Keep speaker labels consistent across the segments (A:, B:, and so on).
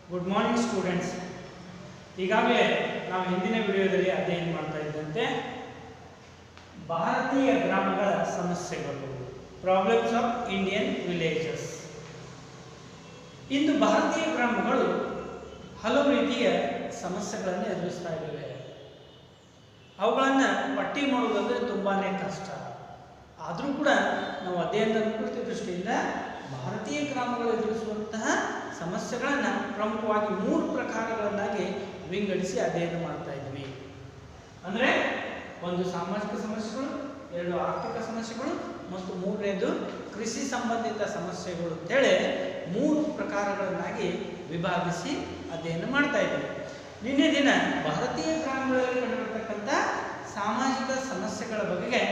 A: Good morning students. ಈಗಾಗಲೇ ನಾವು ಹಿಂದಿನ ವಿಡಿಯೋದಲ್ಲಿ ಅಧ್ಯಯನ ಮಾಡ್ತಾ ಇದ್ದಂತೆ ಭಾರತೀಯ ಗ್ರಾಮಗಳ ಸಮಸ್ಯೆಗಳು, ಪ್ರಾಬ್ಲಮ್ಸ್ ಆಫ್ ಇಂಡಿಯನ್ ವಿಲೇಜಸ್. ಇಂದು ಭಾರತೀಯ ಗ್ರಾಮಗಳು ಹಲವು ರೀತಿಯ ಸಮಸ್ಯೆಗಳನ್ನು ಎದುರಿಸ್ತಾ ಇದ್ದಾವೆ. ಅವುಗಳನ್ನು ಪಟ್ಟಿ ಮಾಡುವುದಂದರೆ ತುಂಬಾ ಕಷ್ಟ. ಆದರೂ ಕೂಡ ನಾವು ಅಧ್ಯಯನದ ಅನುಕೂಲತೆ ದೃಷ್ಟಿಯಿಂದ ಭಾರತೀಯ ಗ್ರಾಮಗಳು ಎದುರಿಸುವಂತಹ ಸಮಸ್ಯೆಗಳನ್ನು ಪ್ರಮುಖವಾಗಿ 3 ಪ್ರಕಾರಗಳನ್ನಾಗಿ ವಿಂಗಡಿಸಿ ಅಧ್ಯಯನ ಮಾಡ್ತಾ ಇದ್ವಿ. ಅಂದರೆ 1 ಸಾಮಾಜಿಕ ಸಮಸ್ಯೆಗಳು, 2 ಆರ್ಥಿಕ ಸಮಸ್ಯೆಗಳು ಮತ್ತು 3ನೇದು ಕೃಷಿ ಸಂಬಂಧಿತ ಸಮಸ್ಯೆಗಳು ಅಂತೇಳಿ 3 ಪ್ರಕಾರಗಳನ್ನಾಗಿ ವಿಭಾಗಿಸಿ ಅಧ್ಯಯನ ಮಾಡ್ತಾ ಇದ್ವಿ. ನಿನ್ನೆ ದಿನ ಭಾರತೀಯ ಗ್ರಾಮಗಳಲ್ಲಿ ಕಂಡುಬರ್ತಕ್ಕಂಥ ಸಾಮಾಜಿಕ ಸಮಸ್ಯೆಗಳ ಬಗೆಗೆ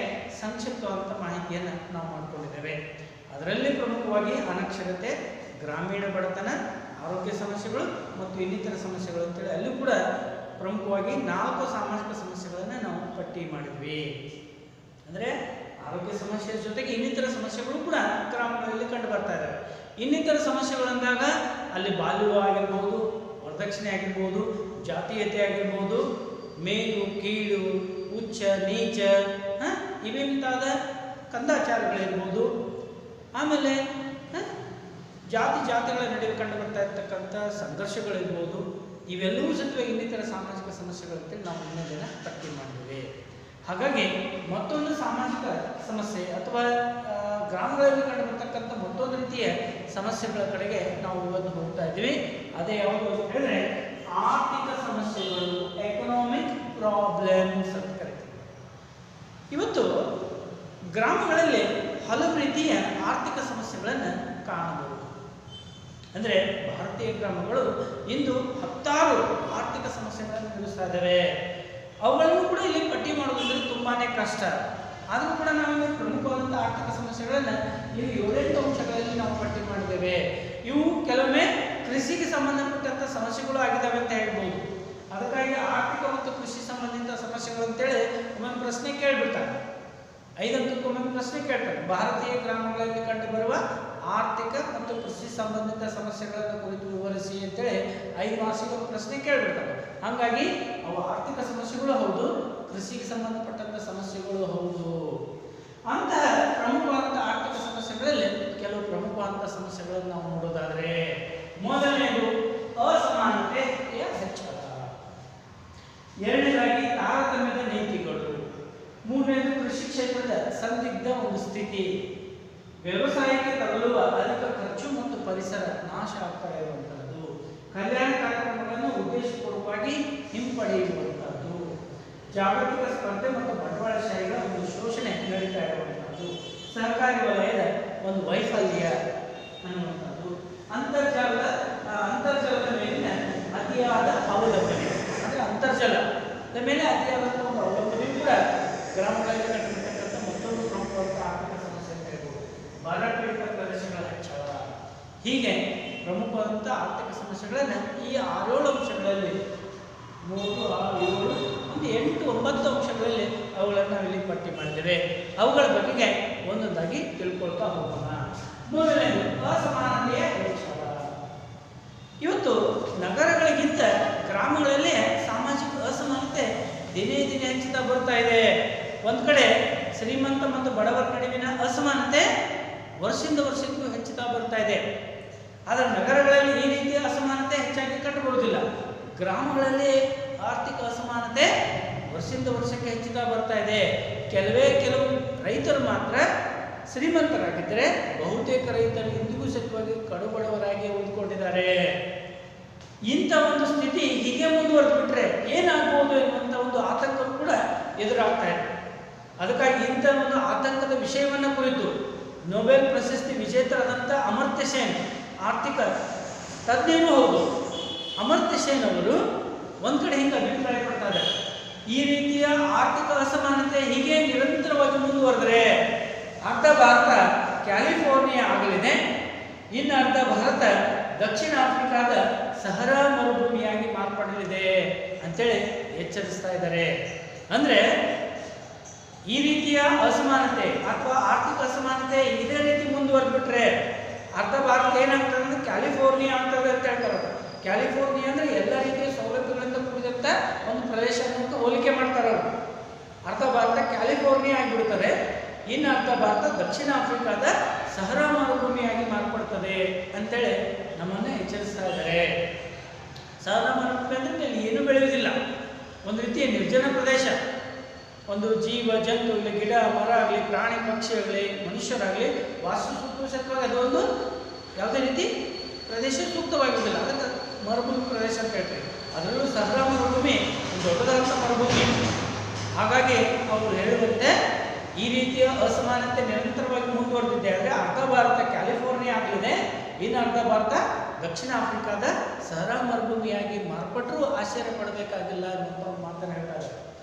A: ಸಂಕ್ಷಿಪ್ತವಾದ ಮಾಹಿತಿಯನ್ನು ನಾವು ಮಾಡಿಕೊಂಡಿದ್ದೇವೆ. ಅದರಲ್ಲಿ ಪ್ರಮುಖವಾಗಿ ಅನಕ್ಷರತೆ, ಗ್ರಾಮೀಣ ಬಡತನ, ಆರೋಗ್ಯ ಸಮಸ್ಯೆಗಳು ಮತ್ತು ಇನ್ನಿತರ ಸಮಸ್ಯೆಗಳು ಅಂತೇಳಿ ಅಲ್ಲೂ ಕೂಡ ಪ್ರಮುಖವಾಗಿ 4 ಸಾಮಾಜಿಕ ಸಮಸ್ಯೆಗಳನ್ನು ನಾವು ಪಟ್ಟಿ ಮಾಡಿದ್ವಿ. ಅಂದರೆ ಆರೋಗ್ಯ ಸಮಸ್ಯೆ ಜೊತೆಗೆ ಇನ್ನಿತರ ಸಮಸ್ಯೆಗಳು ಕೂಡ ಗ್ರಾಮಗಳಲ್ಲಿ ಕಂಡು ಬರ್ತಾ ಇದ್ದಾವೆ. ಇನ್ನಿತರ ಸಮಸ್ಯೆಗಳಂದಾಗ ಅಲ್ಲಿ ಬಾಲ್ಯ ಆಗಿರ್ಬೋದು, ವರದಕ್ಷಿಣೆ ಆಗಿರ್ಬೋದು, ಜಾತೀಯತೆ ಆಗಿರ್ಬೋದು, ಮೇಲು ಕೀಳು, ಉಚ್ಚ ನೀಚ, ಇವೇ ಮುಂತಾದ ಕಂದಾಚಾರಗಳಿರ್ಬೋದು, ಆಮೇಲೆ ಜಾತಿಗಳ ನಡುವೆ ಕಂಡು ಬರ್ತಾ ಇರ್ತಕ್ಕಂಥ ಸಂಘರ್ಷಗಳಿರ್ಬೋದು, ಇವೆಲ್ಲವೂ ಸತ್ವ ಇನ್ನಿತರ ಸಾಮಾಜಿಕ ಸಮಸ್ಯೆಗಳಂತೇಳಿ ನಾವು ಇನ್ನೊಂದು ದಿನ ಪಟ್ಟಿ ಮಾಡಿದ್ದೇವೆ. ಹಾಗಾಗಿ ಮತ್ತೊಂದು ಸಾಮಾಜಿಕ ಸಮಸ್ಯೆ ಅಥವಾ ಗ್ರಾಮಗಳಲ್ಲಿ ಕಂಡು ಬರ್ತಕ್ಕಂಥ ಮತ್ತೊಂದು ರೀತಿಯ ಸಮಸ್ಯೆಗಳ ಕಡೆಗೆ ನಾವು ಇವತ್ತು ಹೋಗ್ತಾ ಇದ್ದೀವಿ. ಅದೇ ಯಾವುದು ಅಂತ ಹೇಳಿದ್ರೆ ಆರ್ಥಿಕ ಸಮಸ್ಯೆಗಳು, ಎಕನಾಮಿಕ್ ಪ್ರಾಬ್ಲಮ್ಸ್ ಅಂತ ಕರಿತೀವಿ. ಇವತ್ತು ಗ್ರಾಮಗಳಲ್ಲಿ ಹಲವು ರೀತಿಯ ಆರ್ಥಿಕ ಸಮಸ್ಯೆಗಳನ್ನು ಕಾಣಬಹುದು. ಅಂದರೆ ಭಾರತೀಯ ಗ್ರಾಮಗಳು ಇಂದು 10 ಆರ್ಥಿಕ ಸಮಸ್ಯೆಗಳನ್ನು ಎದುರಿಸ್ತಾ ಇದ್ದಾವೆ. ಅವುಗಳನ್ನು ಕೂಡ ಇಲ್ಲಿ ಪಟ್ಟಿ ಮಾಡುವುದಂದ್ರೆ ತುಂಬಾ ಕಷ್ಟ. ಆದರೂ ಕೂಡ ನಾವು ಪ್ರಮುಖವಾದಂಥ ಆರ್ಥಿಕ ಸಮಸ್ಯೆಗಳನ್ನು ಇಲ್ಲಿ 7-8 ಅಂಶಗಳಲ್ಲಿ ನಾವು ಪಟ್ಟಿ ಮಾಡಿದ್ದೇವೆ. ಇವು ಕೆಲವೊಮ್ಮೆ ಕೃಷಿಗೆ ಸಂಬಂಧಪಟ್ಟಂಥ ಸಮಸ್ಯೆಗಳು ಆಗಿದ್ದಾವೆ ಅಂತ ಹೇಳ್ಬೋದು. ಅದಕ್ಕಾಗಿ ಆರ್ಥಿಕ ಮತ್ತು ಕೃಷಿ ಸಂಬಂಧಿತ ಸಮಸ್ಯೆಗಳು ಅಂತೇಳಿ ಒಮ್ಮೊಮ್ಮೆ ಪ್ರಶ್ನೆ ಕೇಳಿಬಿಡ್ತಾರೆ. 5 ಅಂಕಕ್ಕೊಮ್ಮೆ ಪ್ರಶ್ನೆ ಕೇಳ್ತಾರೆ. ಭಾರತೀಯ ಗ್ರಾಮಗಳಲ್ಲಿ ಕಂಡುಬರುವ ಆರ್ಥಿಕ ಮತ್ತು ಕೃಷಿ ಸಂಬಂಧಿತ ಸಮಸ್ಯೆಗಳನ್ನು ಕುರಿತು ವಿವರಿಸಿ ಅಂತೇಳಿ 5 ಮಾರ್ಕ್ಸಿಗೆ ಪ್ರಶ್ನೆ ಕೇಳಿಬಿಡ್ತಾರೆ. ಹಾಗಾಗಿ ಅವು ಆರ್ಥಿಕ ಸಮಸ್ಯೆಗಳು ಹೌದು, ಕೃಷಿಗೆ ಸಂಬಂಧಪಟ್ಟಂಥ ಸಮಸ್ಯೆಗಳು ಹೌದು. ಅಂತಹ ಪ್ರಮುಖವಾದ ಆರ್ಥಿಕ ಸಮಸ್ಯೆಗಳಲ್ಲಿ ಕೆಲವು ಪ್ರಮುಖವಾದ ಸಮಸ್ಯೆಗಳನ್ನು ನಾವು ನೋಡೋದಾದರೆ, ಮೊದಲನೇದು ಅಸಮಾನತೆಯ ಹೆಚ್ಚಳ, 2ನೇದಾಗಿ ತಾರತಮ್ಯದ ನೀತಿಗಳು, 3ನೇದು ಕೃಷಿ ಕ್ಷೇತ್ರದ ಸಂದಿಗ್ಧ ಒಂದು ಸ್ಥಿತಿ, ವ್ಯವಸಾಯಕ್ಕೆ ತಗಲುವ ಅಧಿಕ ಖರ್ಚು ಮತ್ತು ಪರಿಸರ ನಾಶ ಆಗ್ತಾ ಇರುವಂತಹದ್ದು, ಕಲ್ಯಾಣ ಕಾರ್ಯಕ್ರಮಗಳನ್ನು ಉದ್ದೇಶಪೂರ್ವಕವಾಗಿ ಹಿಂಪಡೆಯುವಂತಹದ್ದು, ಜಾಗತಿಕ ಸ್ಪರ್ಧೆ ಮತ್ತು ಬಂಡವಾಳಶಾಹಿಗಳ ಒಂದು ಶೋಷಣೆ ನಡೀತಾ ಇರುವಂತಹದ್ದು, ಸಹಕಾರಿ ವಲಯದ ಒಂದು ವೈಫಲ್ಯ ಅನ್ನುವಂಥದ್ದು, ಅಂತರ್ಜಲದ ಮೇಲಿನ ಅತಿಯಾದ ಅವಲಂಬನೆ. ಅಂದರೆ ಅಂತರ್ಜಲದ ಮೇಲೆ ಅತಿಯಾದಂಥ ಒಂದು ಅವಲಂಬನೆ ಕೂಡ ಗ್ರಾಮಗಳಲ್ಲಿ ಕಂಡುಬರ್ತಕ್ಕಂಥ ಮತ್ತೊಂದು ಪ್ರಮುಖವಾದ ಆರ್ಥಿಕ ಸಮಸ್ಯೆ ಅಂತ ಹೇಳ್ಬೋದು. ಬರಪೀಡಿತ ಪ್ರದೇಶಗಳ ಹೆಚ್ಚಳ. ಹೀಗೆ ಪ್ರಮುಖವಾದಂಥ ಆರ್ಥಿಕ ಸಮಸ್ಯೆಗಳನ್ನು ಈ 6-7 ಅಂಶಗಳಲ್ಲಿ 3, 6, 7 ಒಂದು 8, 9 ಅಂಶಗಳಲ್ಲಿ ಅವುಗಳನ್ನು ನಾವಿಲ್ಲಿ ಪಟ್ಟಿ ಮಾಡಿದ್ದೇವೆ. ಅವುಗಳ ಬಗೆಗೆ ಒಂದೊಂದಾಗಿ ತಿಳ್ಕೊಳ್ತಾ ಹೋಗೋಣ. ಮೊದಲನೇದು ಅಸಮಾನತೆಯ ಹೆಚ್ಚಳ. ಇವತ್ತು ನಗರಗಳಿಗಿಂತ ಗ್ರಾಮಗಳಲ್ಲಿ ಸಾಮಾಜಿಕ ಅಸಮಾನತೆ ದಿನೇ ದಿನೇ ಹೆಚ್ಚುತ್ತಾ ಬರ್ತಾ ಇದೆ. ಒಂದು ಕಡೆ ಶ್ರೀಮಂತ ಮತ್ತು ಬಡವರ ನಡುವಿನ ಅಸಮಾನತೆ ವರ್ಷದಿಂದ ವರ್ಷಕ್ಕೂ ಹೆಚ್ಚುತ್ತಾ ಬರ್ತಾ ಇದೆ. ಆದರೆ ನಗರಗಳಲ್ಲಿ ಈ ರೀತಿಯ ಅಸಮಾನತೆ ಹೆಚ್ಚಾಗಿ ಕಂಡುಬರುವುದಿಲ್ಲ. ಗ್ರಾಮಗಳಲ್ಲಿ ಆರ್ಥಿಕ ಅಸಮಾನತೆ ವರ್ಷದಿಂದ ವರ್ಷಕ್ಕೆ ಹೆಚ್ಚುತ್ತಾ ಬರ್ತಾ ಇದೆ. ಕೆಲವು ರೈತರು ಮಾತ್ರ ಶ್ರೀಮಂತರಾಗಿದ್ದರೆ ಬಹುತೇಕ ರೈತರು ಇಂದಿಗೂ ಸತ್ಯವಾಗಿ ಕಡುಬಡವರಾಗಿ ಉಳಿದುಕೊಂಡಿದ್ದಾರೆ. ಇಂಥ ಒಂದು ಸ್ಥಿತಿ ಹೀಗೆ ಮುಂದುವರೆದು ಬಿಟ್ಟರೆ ಏನಾಗಬಹುದು ಎನ್ನುವಂಥ ಒಂದು ಆತಂಕ ಕೂಡ ಎದುರಾಗ್ತಾ ಇದೆ. ಅದಕ್ಕಾಗಿ ಇಂಥ ಒಂದು ಆತಂಕದ ವಿಷಯವನ್ನು ಕುರಿತು ನೊಬೆಲ್ ಪ್ರಶಸ್ತಿ ವಿಜೇತರಾದಂಥ ಅಮರ್ತ್ಯ ಸೇನ್, ಆರ್ಥಿಕ ತಜ್ಞರು ಹೌದು, ಅಮರ್ತ್ಯ ಸೇನ್ ಅವರು ಒಂದು ಕಡೆ ಹಿಂಗೆ ಅಭಿಪ್ರಾಯ ಪಡ್ತಾ ಇದ್ದಾರೆ. ಈ ರೀತಿಯ ಆರ್ಥಿಕ ಅಸಮಾನತೆ ಹೀಗೆ ನಿರಂತರವಾಗಿ ಮುಂದುವರೆದರೆ ಅರ್ಧ ಭಾರತ ಕ್ಯಾಲಿಫೋರ್ನಿಯಾ ಆಗಲಿದೆ, ಇನ್ನು ಅರ್ಧ ಭಾರತ ದಕ್ಷಿಣ ಆಫ್ರಿಕಾದ ಸಹರಾ ಮರುಭೂಮಿಯಾಗಿ ಮಾರ್ಪಡಲಿದೆ ಅಂತೇಳಿ ಎಚ್ಚರಿಸ್ತಾ ಇದ್ದಾರೆ. ಅಂದರೆ ಈ ರೀತಿಯ ಅಸಮಾನತೆ ಅಥವಾ ಆರ್ಥಿಕ ಅಸಮಾನತೆ ಇದೇ ರೀತಿ ಮುಂದುವರೆದ್ಬಿಟ್ರೆ ಅರ್ಧ ಭಾರತ ಏನಾಗ್ತದೆ ಅಂದ್ರೆ ಕ್ಯಾಲಿಫೋರ್ನಿಯಾ ಆಗ್ತದೆ ಅಂತ ಹೇಳ್ತಾರೆ. ಕ್ಯಾಲಿಫೋರ್ನಿಯಾ ಅಂದರೆ ಎಲ್ಲ ರೀತಿಯ ಸೌಲಭ್ಯಗಳಿಂದ ಕೂಡಿದಂಥ ಒಂದು ಪ್ರದೇಶ ಅಂತ ಹೋಲಿಕೆ ಮಾಡ್ತಾರೆ ಅವರು. ಅರ್ಧ ಭಾರತ ಕ್ಯಾಲಿಫೋರ್ನಿಯಾ ಆಗಿಬಿಡ್ತದೆ, ಇನ್ನು ಅರ್ಧ ಭಾರತ ದಕ್ಷಿಣ ಆಫ್ರಿಕಾದ ಸಹರಾ ಮರುಭೂಮಿಯಾಗಿ ಮಾರ್ಪಡ್ತದೆ ಅಂತೇಳಿ ನಮ್ಮನ್ನು ಎಚ್ಚರಿಸ್ತಾ ಇದ್ದಾರೆ. ಸಹರಾ ಮರುಭೂಮಿ ಅಂದರೆ ಇಲ್ಲಿ ಏನೂ ಬೆಳೆಯುವುದಿಲ್ಲ, ಒಂದು ರೀತಿಯ ನಿರ್ಜನ ಪ್ರದೇಶ. ಒಂದು ಜೀವ ಜಂತು ಇಲ್ಲಿ ಗಿಡ ಮರ ಆಗಲಿ, ಪ್ರಾಣಿ ಪಕ್ಷಿ ಆಗಲಿ, ಮನುಷ್ಯರಾಗಲಿ ವಾಸ್ತುಶಕ್ತವಾಗಿ ಅದೊಂದು ಯಾವುದೇ ರೀತಿ ಪ್ರದೇಶ ಸೂಕ್ತವಾಗಿರುವುದಿಲ್ಲ. ಅದಕ್ಕೆ ಮರುಭೂಮಿ ಪ್ರದೇಶ ಅಂತ ಹೇಳ್ತೀವಿ. ಅದರಲ್ಲೂ ಸಹರಾ ಮರುಭೂಮಿ ಒಂದು ದೊಡ್ಡದಾದಂಥ ಮರುಭೂಮಿ. ಹಾಗಾಗಿ ಅವರು ಹೇಳುವಂತೆ ಈ ರೀತಿಯ ಅಸಮಾನತೆ ನಿರಂತರವಾಗಿ ಮುಂದುವರೆದಿದೆ. ಆದರೆ ಅರ್ಧ ಭಾರತ ಕ್ಯಾಲಿಫೋರ್ನಿಯಾ ಆಗಲಿದೆ, ಇನ್ನು ಅರ್ಧ ಭಾರತ ದಕ್ಷಿಣ ಆಫ್ರಿಕಾದ ಸಹರಾ ಮರುಭೂಮಿಯಾಗಿ ಮಾರ್ಪಟ್ಟರೂ ಆಶ್ಚರ್ಯ ಪಡಬೇಕಾಗಿಲ್ಲ ಅನ್ನುವಂಥ ಒಂದು ಮಾತನ್ನು ಹೇಳ್ತಾರೆ.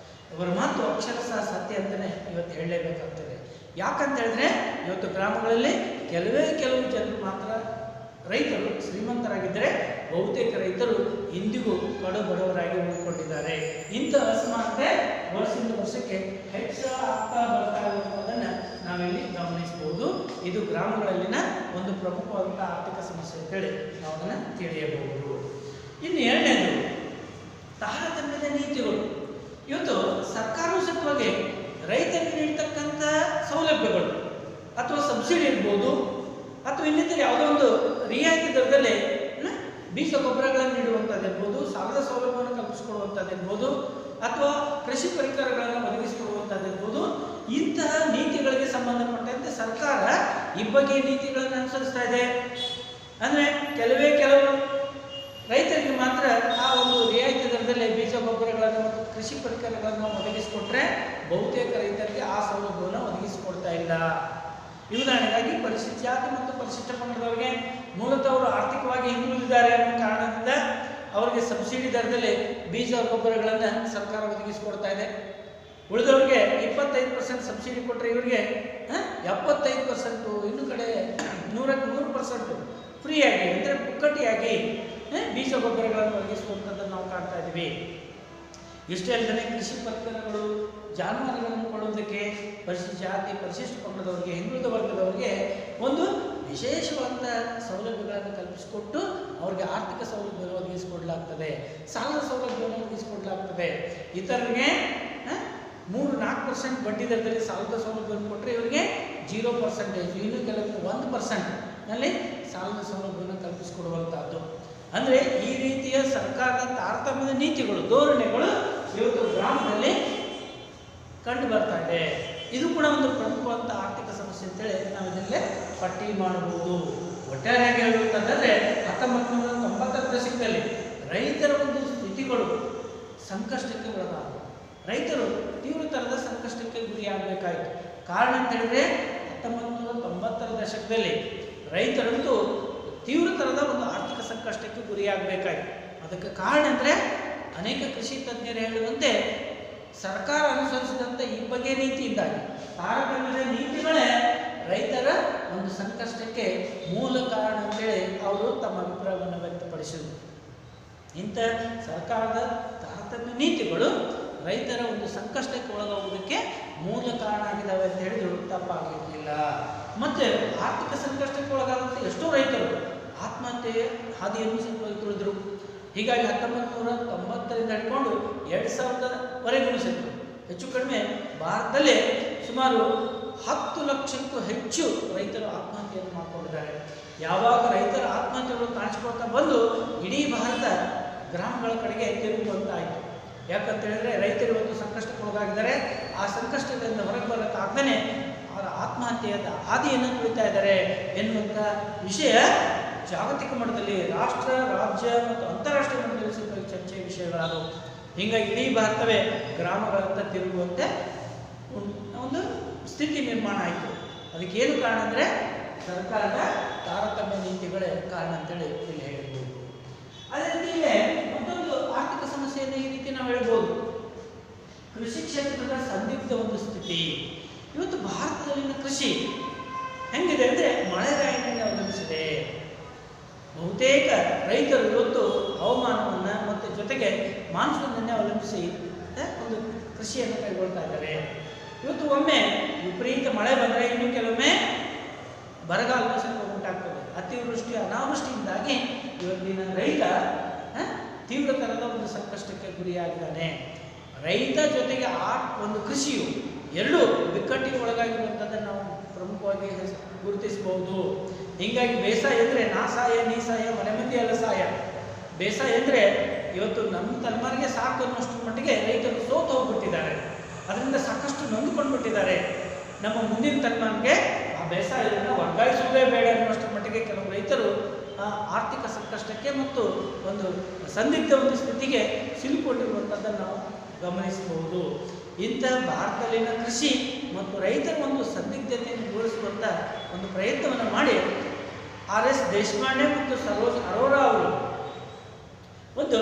A: ಇವರ ಮಾತು ಅಕ್ಷರಶಃ ಸತ್ಯ ಅಂತಲೇ ಇವತ್ತು ಹೇಳಲೇಬೇಕಾಗ್ತದೆ. ಯಾಕಂತ ಹೇಳಿದ್ರೆ ಇವತ್ತು ಗ್ರಾಮಗಳಲ್ಲಿ ಕೆಲವು ಜನರು ಮಾತ್ರ ರೈತರು ಶ್ರೀಮಂತರಾಗಿದ್ದರೆ ಬಹುತೇಕ ರೈತರು ಇಂದಿಗೂ ಕಡು ಬಡವರಾಗಿ ಉಳಿದುಕೊಂಡಿದ್ದಾರೆ. ಇಂಥ ಅಸಮಾನತೆ ವರ್ಷದಿಂದ ವರ್ಷಕ್ಕೆ ಹೆಚ್ಚಾಗ್ತಾ ಬರ್ತಾ ಇರುವುದನ್ನು ನಾವಿಲ್ಲಿ ಗಮನಿಸಬಹುದು. ಇದು ಗ್ರಾಮಗಳಲ್ಲಿನ ಒಂದು ಪ್ರಮುಖವಾದಂಥ ಆರ್ಥಿಕ ಸಮಸ್ಯೆ ಅಂತೇಳಿ ನಾವು ಅದನ್ನು ತಿಳಿಯಬಹುದು. ಇನ್ನು ಎರಡನೇದು ತಾರತಮ್ಯದ ನೀತಿಗಳು. ಇವತ್ತು ಸರ್ಕಾರವು ಸತ್ವಾಗಿ ರೈತರಿಗೆ ನೀಡ್ತಕ್ಕಂಥ ಸೌಲಭ್ಯಗಳು ಅಥವಾ ಸಬ್ಸಿಡಿ ಇರ್ಬೋದು, ಅಥವಾ ಇನ್ನಿತರ ಯಾವುದೋ ಒಂದು ರಿಯಾಯಿತಿ ದರದಲ್ಲಿ ಬೀಜ ಗೊಬ್ಬರಗಳನ್ನು ನೀಡುವಂಥದ್ದಿರ್ಬೋದು, ಸಾಲದ ಸೌಲಭ್ಯವನ್ನು ಕಲ್ಪಿಸಿಕೊಡುವಂಥದ್ದಿರ್ಬೋದು, ಅಥವಾ ಕೃಷಿ ಪರಿಕರಗಳನ್ನು ಒದಗಿಸಿಕೊಡುವಂಥದ್ದಿರ್ಬೋದು. ಇಂತಹ ನೀತಿಗಳಿಗೆ ಸಂಬಂಧಪಟ್ಟಂತೆ ಸರ್ಕಾರ ಈ ಬಗ್ಗೆ ನೀತಿಗಳನ್ನು ಅನುಸರಿಸ್ತಾ ಇದೆ. ಅಂದರೆ ಕೆಲವು ರೈತರಿಗೆ ಮಾತ್ರ ಆ ಒಂದು ರಿಯಾಯಿತಿ ದರದಲ್ಲಿ ಬೀಜ ಗೊಬ್ಬರಗಳನ್ನು ಮತ್ತು ಕೃಷಿ ಪರಿಕರಗಳನ್ನು ಒದಗಿಸಿಕೊಟ್ರೆ ಬಹುತೇಕ ರೈತರಿಗೆ ಆ ಸೌಲಭ್ಯವನ್ನು ಒದಗಿಸಿಕೊಡ್ತಾ ಇಲ್ಲ. ಉದಾಹರಣೆಗಾಗಿ ಪರಿಶಿಷ್ಟ ಜಾತಿ ಮತ್ತು ಪರಿಶಿಷ್ಟ ಪಂಗಡದವರಿಗೆ ಮೂಲತಃ ಅವರು ಆರ್ಥಿಕವಾಗಿ ಹಿಂದುಳಿದಿದ್ದಾರೆ ಅನ್ನೋ ಕಾರಣದಿಂದ ಅವರಿಗೆ ಸಬ್ಸಿಡಿ ದರದಲ್ಲಿ ಬೀಜ ಗೊಬ್ಬರಗಳನ್ನು ಸರ್ಕಾರ ಒದಗಿಸಿಕೊಡ್ತಾ ಇದೆ. ಉಳಿದವರಿಗೆ 25% ಸಬ್ಸಿಡಿ ಕೊಟ್ಟರೆ ಇವರಿಗೆ 75%, ಇನ್ನು ಕಡೆ 100% ಫ್ರೀಯಾಗಿ ಅಂದರೆ ಪುಕ್ಕಟಿಯಾಗಿ ಬೀಜ ಗೊಬ್ಬರಗಳನ್ನು ಒದಗಿಸುವಂಥದ್ದನ್ನು ನಾವು ಕಾಣ್ತಾ ಇದ್ದೀವಿ. ಇಷ್ಟೇ ಅಲ್ಲದೆ ಕೃಷಿ ಪರಿಕರಗಳು, ಜಾನುವಾರುಗಳನ್ನು ಕೊಳ್ಳುವುದಕ್ಕೆ ಪರಿಶಿಷ್ಟ ಜಾತಿ ಪರಿಶಿಷ್ಟ ಪಂಗಡದವರಿಗೆ, ಹಿಂದುಳಿದ ವರ್ಗದವರಿಗೆ ಒಂದು ವಿಶೇಷವಾದ ಸೌಲಭ್ಯಗಳನ್ನು ಕಲ್ಪಿಸಿಕೊಟ್ಟು ಅವರಿಗೆ ಆರ್ಥಿಕ ಸೌಲಭ್ಯವನ್ನು ಒದಗಿಸಿಕೊಡಲಾಗ್ತದೆ, ಸಾಲದ ಸೌಲಭ್ಯವನ್ನು ಒದಗಿಸಿಕೊಡಲಾಗ್ತದೆ. ಇತರರಿಗೆ 3-4% ಬಡ್ಡಿ ದರದಲ್ಲಿ ಸಾಲದ ಸೌಲಭ್ಯವನ್ನು ಕೊಟ್ಟರೆ ಇವರಿಗೆ 0%, ಇನ್ನು ಕೆಲವರಿಗೆ 1% ಸಾಲದ ಸೌಲಭ್ಯವನ್ನು ಕಲ್ಪಿಸಿಕೊಡುವಂಥದ್ದು. ಅಂದರೆ ಈ ರೀತಿಯ ಸರ್ಕಾರದ ತಾರತಮ್ಯದ ನೀತಿಗಳು, ಧೋರಣೆಗಳು ಇವತ್ತು ಗ್ರಾಮದಲ್ಲಿ ಕಂಡು ಬರ್ತಾ ಇದೆ. ಇದು ಕೂಡ ಒಂದು ಪ್ರಮುಖವಾದ ಆರ್ಥಿಕ ಸಮಸ್ಯೆ ಅಂತೇಳಿ ನಾವು ಇದರಲ್ಲೇ ಪಟ್ಟಿ ಮಾಡಬಹುದು. ಒಟ್ಟಾರೆಯಾಗಿ ಹೇಳುವಂತಂದರೆ 1990ರ ದಶಕದಲ್ಲಿ ರೈತರ ಒಂದು ಸ್ಥಿತಿಗಳು ಸಂಕಷ್ಟಕ್ಕೆ ಒಳಗಾದವು. ರೈತರು ತೀವ್ರತರದ ಸಂಕಷ್ಟಕ್ಕೆ ಗುರಿಯಾಗಬೇಕಾಯಿತು. ಕಾರಣ ಅಂತ ಹೇಳಿದ್ರೆ 1990ರ ದಶಕದಲ್ಲಿ ರೈತರಂತೂ ತೀವ್ರತರದ ಒಂದು ಆರ್ಥಿಕ ಸಂಕಷ್ಟಕ್ಕೆ ಗುರಿಯಾಗಬೇಕಾಯಿತು. ಅದಕ್ಕೆ ಕಾರಣ ಅಂದರೆ ಅನೇಕ ಕೃಷಿ ತಜ್ಞರು ಹೇಳುವಂತೆ ಸರ್ಕಾರ ಅನುಸರಿಸಿದಂಥ ಈ ಬಗೆಯ ನೀತಿಯಿಂದಾಗಿ, ತಾರತಮ್ಯದ ನೀತಿಗಳೇ ರೈತರ ಒಂದು ಸಂಕಷ್ಟಕ್ಕೆ ಮೂಲ ಕಾರಣ ಅಂತೇಳಿ ಅವರು ತಮ್ಮ ಅಭಿಪ್ರಾಯವನ್ನು ವ್ಯಕ್ತಪಡಿಸಿದರು. ಇಂಥ ಸರ್ಕಾರದ ತಾರತಮ್ಯ ನೀತಿಗಳು ರೈತರ ಒಂದು ಸಂಕಷ್ಟಕ್ಕೆ ಒಳಗಾಗುವುದಕ್ಕೆ ಮೂಲ ಕಾರಣ ಆಗಿದ್ದಾವೆ ಅಂತ ಹೇಳಿದ್ರು ತಪ್ಪಾಗಲಿಕ್ಕಿಲ್ಲ. ಮತ್ತು ಆರ್ಥಿಕ ಸಂಕಷ್ಟಕ್ಕೆ ಒಳಗಾದಂಥ ಎಷ್ಟೋ ರೈತರು ಆತ್ಮಹತ್ಯೆ ಹಾದಿಯನ್ನು ಸಹಿತವಾಗಿ ತುಳಿದರು. ಹೀಗಾಗಿ 1990ರಿಂದ ಹಿಡ್ಕೊಂಡು 2000ವರೆಗೂ ಸಹಿತ ಹೆಚ್ಚು ಕಡಿಮೆ ಭಾರತದಲ್ಲಿ ಸುಮಾರು 10 ಲಕ್ಷಕ್ಕೂ ಹೆಚ್ಚು ರೈತರು ಆತ್ಮಹತ್ಯೆಯನ್ನು ಮಾಡಿಕೊಂಡಿದ್ದಾರೆ. ಯಾವಾಗ ರೈತರ ಆತ್ಮಹತ್ಯೆಗಳು ಕಾಣಿಸ್ಕೊಳ್ತಾ ಬಂದು ಇಡೀ ಭಾರತ ಗ್ರಾಮಗಳ ಕಡೆಗೆ ತಿರುಗುವಂತಾಯಿತು. ಯಾಕಂತ ಹೇಳಿದ್ರೆ ರೈತರು ಇವತ್ತು ಸಂಕಷ್ಟಕ್ಕೊಳಗಾಗಿದ್ದಾರೆ. ಆ ಸಂಕಷ್ಟದಿಂದ ಹೊರಗೆ ಬರೋಕ್ಕಾಗದೇ ಅವರ ಆತ್ಮಹತ್ಯೆಯ ಹಾದಿಯನ್ನು ತುಳಿತಾ ಇದ್ದಾರೆ ಎನ್ನುವಂಥ ವಿಷಯ ಜಾಗತಿಕ ಮಟ್ಟದಲ್ಲಿ, ರಾಷ್ಟ್ರ, ರಾಜ್ಯ ಮತ್ತು ಅಂತಾರಾಷ್ಟ್ರೀಯ ಮಟ್ಟದಲ್ಲಿ ಚರ್ಚೆಯ ವಿಷಯಗಳಾದವು. ಹೀಗಾಗಿ ಇಡೀ ಭಾರತವೇ ಗ್ರಾಮಗಳತ್ತ ತಿರುಗುವಂತೆ ಒಂದು ಸ್ಥಿತಿ ನಿರ್ಮಾಣ ಆಯಿತು. ಅದಕ್ಕೇನು ಕಾರಣ ಅಂದರೆ ಸರ್ಕಾರದ ತಾರತಮ್ಯ ನೀತಿಗಳೇ ಕಾರಣ ಅಂತೇಳಿ ಇಲ್ಲಿ ಹೇಳ್ಬೋದು. ಅದೇ ರೀತಿಯೇ ಮತ್ತೊಂದು ಆರ್ಥಿಕ ಸಮಸ್ಯೆಯನ್ನು ಈ ರೀತಿ ನಾವು ಹೇಳ್ಬೋದು, ಕೃಷಿ ಕ್ಷೇತ್ರದ ಸಂದಿಗ್ಧ ಒಂದು ಸ್ಥಿತಿ. ಇವತ್ತು ಭಾರತದಲ್ಲಿನ ಕೃಷಿ ಹೆಂಗಿದೆ ಅಂದರೆ ಮಳೆಗಾಯಿನಲ್ಲಿ ಅವಲಂಬಿಸಿದೆ. ಬಹುತೇಕ ರೈತರು ಇವತ್ತು ಹವಾಮಾನವನ್ನು ಮತ್ತು ಜೊತೆಗೆ ಮಾನ್ಸೂನನ್ನೇ ಅವಲಂಬಿಸಿ ಒಂದು ಕೃಷಿಯನ್ನು ಕೈಗೊಳ್ತಾ ಇದ್ದಾರೆ. ಇವತ್ತು ಒಮ್ಮೆ ವಿಪರೀತ ಮಳೆ ಬಂದರೆ ಇನ್ನು ಕೆಲವೊಮ್ಮೆ ಬರಗಾಲ ಸ್ವಲ್ಪ ಉಂಟಾಗ್ತದೆ. ಅತಿವೃಷ್ಟಿ ಅನಾವೃಷ್ಟಿಯಿಂದಾಗಿ ಇವತ್ತಿನ ರೈತ ತೀವ್ರತರದ ಒಂದು ಸಂಕಷ್ಟಕ್ಕೆ ಗುರಿಯಾಗಿದ್ದಾನೆ. ರೈತ ಜೊತೆಗೆ ಆ ಒಂದು ಕೃಷಿಯು ಎರಡೂ ಬಿಕ್ಕಟ್ಟಿಗೆ ಒಳಗಾಗಿರುವಂಥದ್ದನ್ನು ನಾವು ಪ್ರಮುಖವಾಗಿ ಗುರುತಿಸಬಹುದು. ಹೀಗಾಗಿ ಬೇಸಾಯ ಅಂದರೆ ನಾ ಸಾಯ ನೀ ಸಾಯ ಮನೆ ಮಂದಿ ಎಲ್ಲ ಸಾಯ. ಬೇಸಾಯ ಅಂದರೆ ಇವತ್ತು ನಮ್ಮ ತಲೆಮಾರಿಗೆ ಸಾಕು ಅನ್ನೋಷ್ಟು ಮಟ್ಟಿಗೆ ರೈತರು ಸೋತು ಹೋಗ್ಬಿಟ್ಟಿದ್ದಾರೆ. ಅದರಿಂದ ಸಾಕಷ್ಟು ನೊಂದುಕೊಂಡು ಬಿಟ್ಟಿದ್ದಾರೆ. ನಮ್ಮ ಮುಂದಿನ ತಲೆಮಾರಿಗೆ ಆ ಬೇಸಾಯವನ್ನು ವರ್ಗಾಯಿಸುವುದೇ ಬೇಡ ಅನ್ನುವಷ್ಟರ ಮಟ್ಟಿಗೆ ಕೆಲವು ರೈತರು ಆರ್ಥಿಕ ಸಂಕಷ್ಟಕ್ಕೆ ಮತ್ತು ಒಂದು ಸಂದಿಗ್ಧ ಒಂದು ಸ್ಥಿತಿಗೆ ಸಿಲುಕೊಂಡಿರುವಂಥದ್ದನ್ನು ನಾವು ಗಮನಿಸಬಹುದು. ಇಂತಹ ಭಾರತದಲ್ಲಿನ ಕೃಷಿ ಮತ್ತು ರೈತರ ಒಂದು ಸಂದಿಗ್ಧತೆಯನ್ನು ದೂರಿಸುವಂಥ ಒಂದು ಪ್ರಯತ್ನವನ್ನು ಮಾಡಿ ಆರ್.ಎಸ್. ದೇಶಪಾಂಡೆ ಮತ್ತು ಸರೋಜ್ ಅರೋರಾ ಅವರು ಒಂದು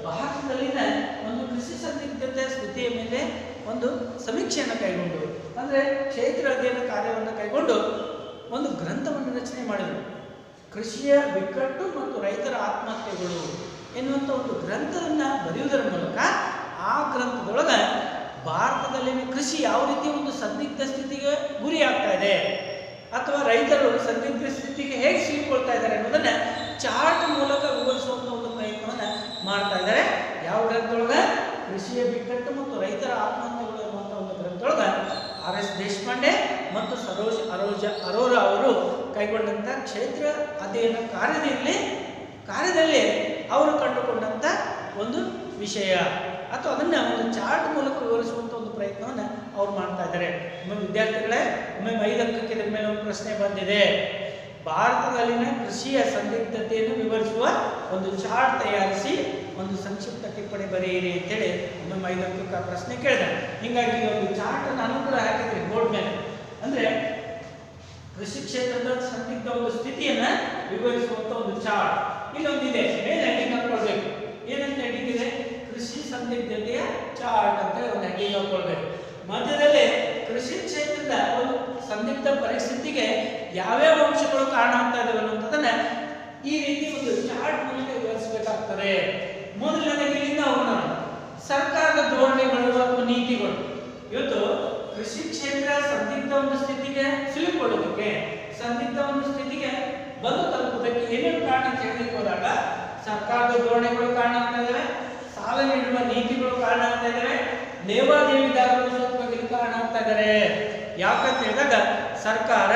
A: ಭಾರತದಲ್ಲಿನ ಒಂದು ಕೃಷಿ ಸಂದಿಗ್ಧತೆ ಸ್ಥಿತಿಯ ಮೇಲೆ ಒಂದು ಸಮೀಕ್ಷೆಯನ್ನು ಕೈಗೊಂಡು, ಅಂದರೆ ಕ್ಷೇತ್ರ ಅಧ್ಯಯನ ಕಾರ್ಯವನ್ನು ಕೈಗೊಂಡು ಒಂದು ಗ್ರಂಥವನ್ನು ರಚನೆ ಮಾಡಿದರು. ಕೃಷಿಯ ಬಿಕ್ಕಟ್ಟು ಮತ್ತು ರೈತರ ಆತ್ಮಹತ್ಯೆಗಳು ಎನ್ನುವಂಥ ಒಂದು ಗ್ರಂಥವನ್ನು ಬರೆಯುವುದರ ಮೂಲಕ ಆ ಗ್ರಂಥದೊಳಗೆ ಭಾರತದಲ್ಲಿನ ಕೃಷಿ ಯಾವ ರೀತಿ ಒಂದು ಸಂದಿಗ್ಧ ಸ್ಥಿತಿಗೆ ಗುರಿ ಆಗ್ತಾ ಇದೆ ಅಥವಾ ರೈತರು ಸಂದಿಗ್ಧ ಸ್ಥಿತಿಗೆ ಹೇಗೆ ಸಿಲುಕೊಳ್ತಾ ಇದ್ದಾರೆ ಅನ್ನೋದನ್ನು ಚಾರ್ಟ್ ಮೂಲಕ ವಿವರಿಸುವಂಥ ಒಂದು ಪ್ರಯತ್ನವನ್ನು ಮಾಡ್ತಾ ಇದ್ದಾರೆ. ಯಾವ ಗ್ರಂಥದೊಳಗೆ? ಕೃಷಿಯ ಬಿಕ್ಕಟ್ಟು ಮತ್ತು ರೈತರ ಆತ್ಮಹತ್ಯೆಗಳು ಎನ್ನುವಂಥ ಒಂದು ಗ್ರಂಥದೊಳಗೆ ಆರ್.ಎಸ್. ದೇಶಪಾಂಡೆ ಮತ್ತು ಸರೋಜ್ ಅರೋರಾ ಅವರು ಕೈಗೊಂಡಂಥ ಕ್ಷೇತ್ರ ಅಧ್ಯಯನ ಕಾರ್ಯದಲ್ಲಿ ಅವರು ಕಂಡುಕೊಂಡಂಥ ಒಂದು ವಿಷಯ ಅಥವಾ ಅದನ್ನು ಒಂದು ಚಾರ್ಟ್ ಮೂಲಕ ವಿವರಿಸುವಂಥ ಒಂದು ಪ್ರಯತ್ನವನ್ನು ಅವ್ರು ಮಾಡ್ತಾ ಇದ್ದಾರೆ. ಒಮ್ಮೆ ವಿದ್ಯಾರ್ಥಿಗಳೇ, ಒಮ್ಮೆ 5 ಅಂಕಕ್ಕೆ ಇದರ ಮೇಲೆ ಒಂದು ಪ್ರಶ್ನೆ ಬಂದಿದೆ. ಭಾರತದಲ್ಲಿನ ಕೃಷಿಯ ಸಂದಿಗ್ಧತೆಯನ್ನು ವಿವರಿಸುವ ಒಂದು ಚಾರ್ಟ್ ತಯಾರಿಸಿ ಒಂದು ಸಂಕ್ಷಿಪ್ತ ಟಿಪ್ಪಣಿ ಬರೆಯಿರಿ ಅಂತೇಳಿ ಒಮ್ಮೆ 5 ಅಂಕಕ್ಕೆ ಪ್ರಶ್ನೆ ಕೇಳಿದೆ. ಹೀಗಾಗಿ ಒಂದು ಚಾರ್ಟ್ ನಾನು ಕೂಡ ಹಾಕಿದ್ರಿ ಬೋರ್ಡ್ ಮೇಲೆ. ಅಂದರೆ ಕೃಷಿ ಕ್ಷೇತ್ರದ ಸಂದಿಗ್ಧ ಒಂದು ಸ್ಥಿತಿಯನ್ನು ವಿವರಿಸುವಂಥ ಒಂದು ಚಾರ್ಟ್ ಇಲ್ಲೊಂದಿದೆ. ಮೇಲೆ ಹೆಡ್ಡಿಂಗ್ ಹಾಕೊಳ್ಬೇಕು. ಏನಂತ ಹೆಡ್ಡಿಂಗ್ ಇದೆ? ಕೃಷಿ ಸಂದಿಗ್ಧತೆಯ ಚಾರ್ಟ್ ಅಂತ ಒಂದು ಹೆಡ್ಡಿಂಗ್ ಹಾಕೊಳ್ಬೇಕು. ಮಧ್ಯದಲ್ಲಿ ಕೃಷಿ ಕ್ಷೇತ್ರದ ಒಂದು ಸಂದಿಗ್ಧ ಪರಿಸ್ಥಿತಿಗೆ ಯಾವ್ಯಾವ ಅಂಶಗಳು ಕಾರಣ ಆಗ್ತಾ ಇದಾವೆ ಅನ್ನೋದನ್ನ ಈ ರೀತಿ ಒಂದು ಚಾರ್ಟ್ ಮೂಲಕ ವಿವರಿಸಬೇಕಾಗ್ತದೆ. ಮೊದಲನೇದಾಗಿ ಇಲ್ಲಿಂದ ಹೋಗೋಣ. ಸರ್ಕಾರದ ಧೋರಣೆಗಳು ಅಥವಾ ನೀತಿಗಳು. ಇವತ್ತು ಕೃಷಿ ಕ್ಷೇತ್ರ ಸಂದಿಗ್ಧ ಒಂದು ಸ್ಥಿತಿಗೆ ಸಿಲುಕೊಳ್ಳೋದಕ್ಕೆ, ಸಂದಿಗ್ಧ ಒಂದು ಸ್ಥಿತಿಗೆ ಬಂದು ತಲುಪುವುದಕ್ಕೆ ಏನೇನು ಕಾರಣ ಅಂತ ಹೇಳಲಿಕ್ಕೆ ಹೋದಾಗ ಸರ್ಕಾರದ ಧೋರಣೆಗಳು ಕಾರಣ ಆಗ್ತಾ ಇದಾವೆ, ಸಾಲ ನೀಡುವ ನೀತಿಗಳು ಕಾರಣ ಆಗ್ತಾ ಇದಾವೆ, ಲೇವಾದೇವಿದಾರರು ಸ್ವಲ್ಪ ಕಾರಣ ಆಗ್ತಾ ಇದ್ದಾರೆ. ಯಾಕಂತ ಹೇಳಿದಾಗ ಸರ್ಕಾರ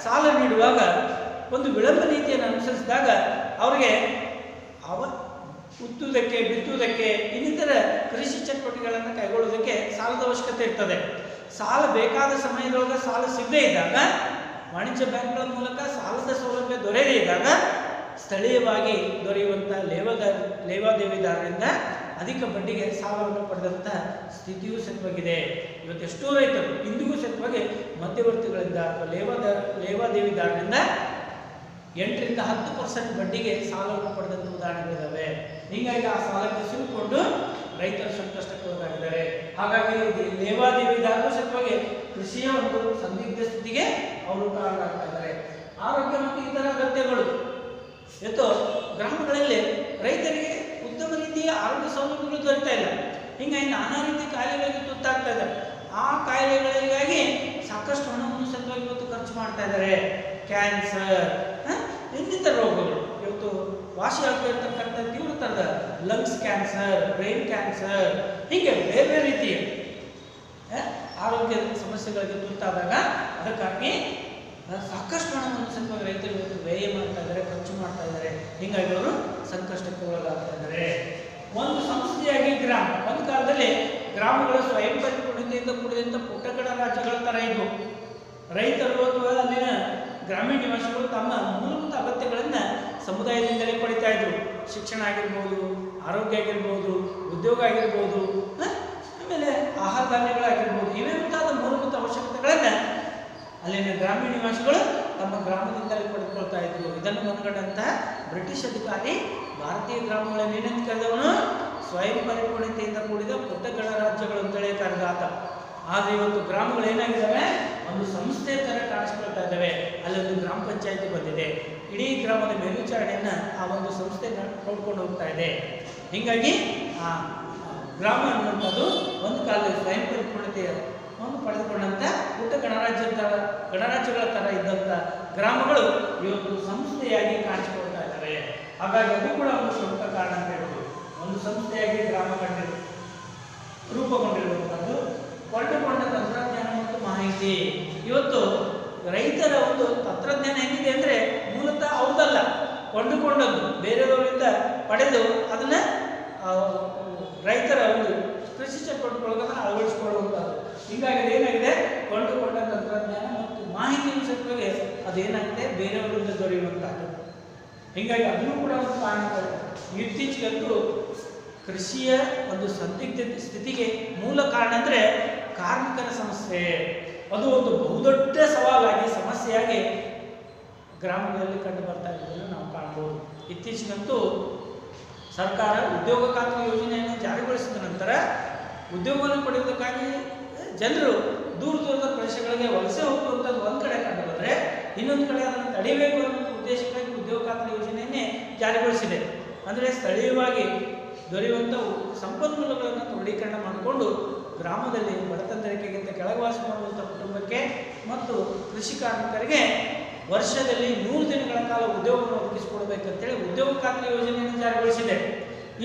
A: ಸಾಲ ನೀಡುವಾಗ ಒಂದು ವಿಳಂಬ ನೀತಿಯನ್ನು ಅನುಸರಿಸಿದಾಗ ಅವರಿಗೆ ಉತ್ತುವುದಕ್ಕೆ, ಬಿತ್ತುವುದಕ್ಕೆ, ಇನ್ನಿತರ ಕೃಷಿ ಚಟುವಟಿಕೆಗಳನ್ನು ಕೈಗೊಳ್ಳುವುದಕ್ಕೆ ಸಾಲದ ಅವಶ್ಯಕತೆ ಇರ್ತದೆ. ಸಾಲ ಬೇಕಾದ ಸಮಯದೊಳಗೆ ಸಾಲ ಸಿಗದೇ ಇದ್ದಾಗ, ವಾಣಿಜ್ಯ ಬ್ಯಾಂಕ್ಗಳ ಮೂಲಕ ಸಾಲದ ಸೌಲಭ್ಯ ದೊರೆಯದೇ ಇದ್ದಾಗ ಸ್ಥಳೀಯವಾಗಿ ದೊರೆಯುವಂಥ ಲೇವಾದೇವಿದಾರರಿಂದ ಅಧಿಕ ಬಡ್ಡಿಗೆ ಸಾಲವನ್ನು ಪಡೆದಂಥ ಸ್ಥಿತಿಯೂ ಸತ್ವಾಗಿದೆ. ಇವತ್ತು ಎಷ್ಟೋ ರೈತರು ಇಂದಿಗೂ ಸತ್ವಾಗಿ ಮಧ್ಯವರ್ತಿಗಳಿಂದ ಅಥವಾ ಲೇವಾದೇವಿದಾರರಿಂದ 8ರಿಂದ 10% ಬಡ್ಡಿಗೆ ಸಾಲವನ್ನು ಪಡೆದಂಥ ಉದಾಹರಣೆಗಳಿದ್ದಾವೆ. ಹೀಗಾಗಿ ಆ ಸಾಲಕ್ಕೆ ಸಿಲುಕೊಂಡು ರೈತರು ಸಂಕಷ್ಟಕ್ಕೆ ಒಳಗಾಗಿದ್ದಾರೆ. ಹಾಗಾಗಿ ಲೇವಾದೇವಿದಾರರು ಸತ್ವಾಗಿ ಕೃಷಿಯ ಒಂದು ಸಂದಿಗ್ಧ ಸ್ಥಿತಿಗೆ ಅವರು ಕಾರಣ ಆಗ್ತಾ ಇದ್ದಾರೆ. ಆರೋಗ್ಯ ಮತ್ತು ಇತರ ಅಗತ್ಯಗಳು. ಇವತ್ತು ಗ್ರಾಮಗಳಲ್ಲಿ ರೈತರಿಗೆ ಉತ್ತಮ ರೀತಿಯ ಆರೋಗ್ಯ ಸೌಲಭ್ಯಗಳು ದೊರೆತಾ ಇಲ್ಲ. ಹೀಗಾಗಿ ನಾನಾ ರೀತಿಯ ಕಾಯಿಲೆಗಳಿಗೆ ತುತ್ತಾಗ್ತಾ ಇದ್ದಾರೆ. ಆ ಕಾಯಿಲೆಗಳಿಗಾಗಿ ಸಾಕಷ್ಟು ಹಣವನ್ನು ಸತ್ವಾಗಿ ಇವತ್ತು ಖರ್ಚು ಮಾಡ್ತಾ ಇದ್ದಾರೆ. ಕ್ಯಾನ್ಸರ್, ಇನ್ನಿತರ ರೋಗಗಳು ಇವತ್ತು ವಾಸಿಯಾಗ್ತಿರ್ತಕ್ಕಂಥ ತೀವ್ರತರದ ಲಂಗ್ಸ್ ಕ್ಯಾನ್ಸರ್, ಬ್ರೈನ್ ಕ್ಯಾನ್ಸರ್, ಹೀಗೆ ಬೇರೆ ಬೇರೆ ರೀತಿಯ ಆರೋಗ್ಯ ಸಮಸ್ಯೆಗಳಿಗೆ ತುತ್ತಾದಾಗ ಅದಕ್ಕಾಗಿ ಸಾಕಷ್ಟು ಹಣವನ್ನು ಸ್ವಲ್ಪ ರೈತರು ಇವತ್ತು ವ್ಯಯ ಮಾಡ್ತಾ ಇದ್ದಾರೆ, ಖರ್ಚು ಮಾಡ್ತಾ ಇದ್ದಾರೆ. ಹೀಗಾಗಿ ಅವರು ಸಂಕಷ್ಟಕ್ಕೆ ಒಳಗಾಗ್ತಾ ಇದ್ದಾರೆ. ಒಂದು ಸಂಸ್ಥೆಯಾಗಿ ಗ್ರಾಮ, ಒಂದು ಕಾಲದಲ್ಲಿ ಗ್ರಾಮಗಳು ಸ್ವಯಂ ಪರಿಪೂರ್ಣತೆಯಿಂದ ಕೂಡಿದಂಥ ಪುಟ್ಟ ಗಣರಾಜ್ಯಗಳ ಥರ ಇದ್ವು. ರೈತರು ಅಥವಾ ಅಲ್ಲಿನ ಗ್ರಾಮೀಣ ನಿವಾಸಿಗಳು ತಮ್ಮ ಮೂಲಭೂತ ಅಗತ್ಯಗಳನ್ನು ಸಮುದಾಯದಿಂದಲೇ ಪಡಿತಾ ಇದ್ರು. ಶಿಕ್ಷಣ ಆಗಿರ್ಬೋದು, ಆರೋಗ್ಯ ಆಗಿರ್ಬೋದು, ಉದ್ಯೋಗ ಆಗಿರ್ಬೋದು, ಆಮೇಲೆ ಆಹಾರ ಧಾನ್ಯಗಳಾಗಿರ್ಬೋದು, ಇವೇ ಮುಂತಾದ ಮೂಲಭೂತ ಅವಶ್ಯಕತೆಗಳನ್ನು ಅಲ್ಲಿನ ಗ್ರಾಮೀಣ ನಿವಾಸಿಗಳು ತಮ್ಮ ಗ್ರಾಮದಿಂದಲೇ ಪಡೆದುಕೊಳ್ತಾ ಇದ್ರು. ಇದನ್ನು ಮನಗಂಡಂತಹ ಬ್ರಿಟಿಷ್ ಅಧಿಕಾರಿ ಭಾರತೀಯ ಗ್ರಾಮಗಳನ್ನು ಏನಂತ ಕರೆದವನು? ಸ್ವಯಂ ಪರಿಪೂರ್ಣತೆಯಿಂದ ಕೂಡಿದ ಪುಟ್ಟ ಗಣರಾಜ್ಯಗಳು ಅಂತೇಳಿ ಕರೆದ ಆತ. ಆದರೆ ಇವತ್ತು ಗ್ರಾಮಗಳು ಏನಾಗಿದ್ದಾವೆ? ಒಂದು ಸಂಸ್ಥೆ ಥರ ಕಾಣಿಸ್ಕೊಳ್ತಾ ಇದ್ದಾವೆ. ಅಲ್ಲೊಂದು ಗ್ರಾಮ ಪಂಚಾಯತಿ ಬಂದಿದೆ. ಇಡೀ ಗ್ರಾಮದ ಮೇಲ್ವಿಚಾರಣೆಯನ್ನು ಆ ಒಂದು ಸಂಸ್ಥೆ ನೋಡ್ಕೊಂಡು ಹೋಗ್ತಾ ಇದೆ. ಹೀಗಾಗಿ ಆ ಗ್ರಾಮ ಅನ್ನುವಂಥದ್ದು ಒಂದು ಕಾಲದಲ್ಲಿ ಸ್ವಯಂ ಪರಿಪೂರ್ಣತೆಯನ್ನು ಪಡೆದುಕೊಂಡಂಥ ಪುಟ್ಟ ಗಣರಾಜ್ಯಗಳ ಥರ ಇದ್ದಂಥ ಗ್ರಾಮಗಳು ಇವತ್ತು ಸಂಸ್ಥೆಯಾಗಿ ಕಾಣಿಸ್ಕೊಳ್ತಾ ಇದ್ದಾವೆ. ಹಾಗಾಗಿ ಅದು ಕೂಡ ಒಂದು ಪ್ರಮುಖ ಕಾರಣ ಅಂತ ಹೇಳ್ಬೋದು. ಒಂದು ಸಂಸ್ಥೆಯಾಗಿ ಗ್ರಾಮ ರೂಪುಗೊಂಡಿರುವಂಥದ್ದು ಕೊಂಡುಕೊಂಡ ತಂತ್ರಜ್ಞಾನ ಮತ್ತು ಮಾಹಿತಿ. ಇವತ್ತು ರೈತರ ಒಂದು ತಂತ್ರಜ್ಞಾನ ಹೆಂಗಿದೆ ಅಂದರೆ ಮೂಲತಃ ಅವ್ರದಲ್ಲ, ಕೊಂಡುಕೊಂಡದ್ದು ಬೇರೆಯವರಿಂದ ಪಡೆದು ಅದನ್ನ ರೈತರ ಒಂದು ಕೃಷಿ ಚಟುವಟಿಕೆಗಳನ್ನು ಅಳವಡಿಸಿಕೊಳ್ಳುವಂಥದ್ದು. ಹೀಗಾಗಿ ಏನಾಗಿದೆ, ಕೊಂಡುಕೊಂಡ ತಂತ್ರಜ್ಞಾನ ಮತ್ತು ಮಾಹಿತಿ ಸತ್ವಗೆ ಅದೇನಾಗಿದೆ ಬೇರೆಯವರಿಂದ ದೊರೆಯುವಂಥದ್ದು. ಹೀಗಾಗಿ ಅದನ್ನು ಕೂಡ ಒಂದು ಕಾರಣಗಳು. ಇತ್ತೀಚೆಗಂತೂ ಕೃಷಿಯ ಒಂದು ಸಂದಿಗ್ಧ ಸ್ಥಿತಿಗೆ ಮೂಲ ಕಾರಣ ಅಂದರೆ ಕಾರ್ಮಿಕರ ಸಮಸ್ಯೆ. ಅದು ಒಂದು ಬಹುದೊಡ್ಡ ಸವಾಲಾಗಿ ಸಮಸ್ಯೆಯಾಗಿ ಗ್ರಾಮಗಳಲ್ಲಿ ಕಂಡು ಬರ್ತಾ ಇರೋದನ್ನು ನಾವು ಕಾಣಬಹುದು. ಇತ್ತೀಚೆಗಂತೂ ಸರ್ಕಾರ ಉದ್ಯೋಗ ಖಾತ್ರಿ ಯೋಜನೆಯನ್ನು ಜಾರಿಗೊಳಿಸಿದ ನಂತರ ಉದ್ಯೋಗವನ್ನು ಪಡೆಯುವುದಕ್ಕಾಗಿ ಜನರು ದೂರ ದೂರದ ಪ್ರದೇಶಗಳಿಗೆ ವಲಸೆ ಹೋಗುವಂಥದ್ದು ಒಂದು ಕಡೆ ಕಂಡು ಬಂದರೆ, ಇನ್ನೊಂದು ಕಡೆ ಅದನ್ನು ತಡಿಬೇಕು ಅನ್ನೋ ಉದ್ದೇಶಕ್ಕಾಗಿ ಉದ್ಯೋಗ ಖಾತ್ರಿ ಯೋಜನೆಯನ್ನೇ ಜಾರಿಗೊಳಿಸಿದೆ. ಅಂದರೆ ಸ್ಥಳೀಯವಾಗಿ ದೊರೆಯುವಂಥ ಸಂಪನ್ಮೂಲಗಳನ್ನು ಕ್ರೋಢೀಕರಣ ಮಾಡಿಕೊಂಡು ಗ್ರಾಮದಲ್ಲಿ ಬಡತನರಿಕೆಗಿಂತ ಕೆಳಗವಾಸ ಮಾಡುವಂಥ ಕುಟುಂಬಕ್ಕೆ ಮತ್ತು ಕೃಷಿ ಕಾರ್ಮಿಕರಿಗೆ ವರ್ಷದಲ್ಲಿ 100 ದಿನಗಳ ಕಾಲ ಉದ್ಯೋಗವನ್ನು ಒದಗಿಸಿಕೊಡಬೇಕಂತೇಳಿ ಉದ್ಯೋಗ ಖಾತ್ರಿ ಯೋಜನೆಯನ್ನು ಜಾರಿಗೊಳಿಸಿದೆ.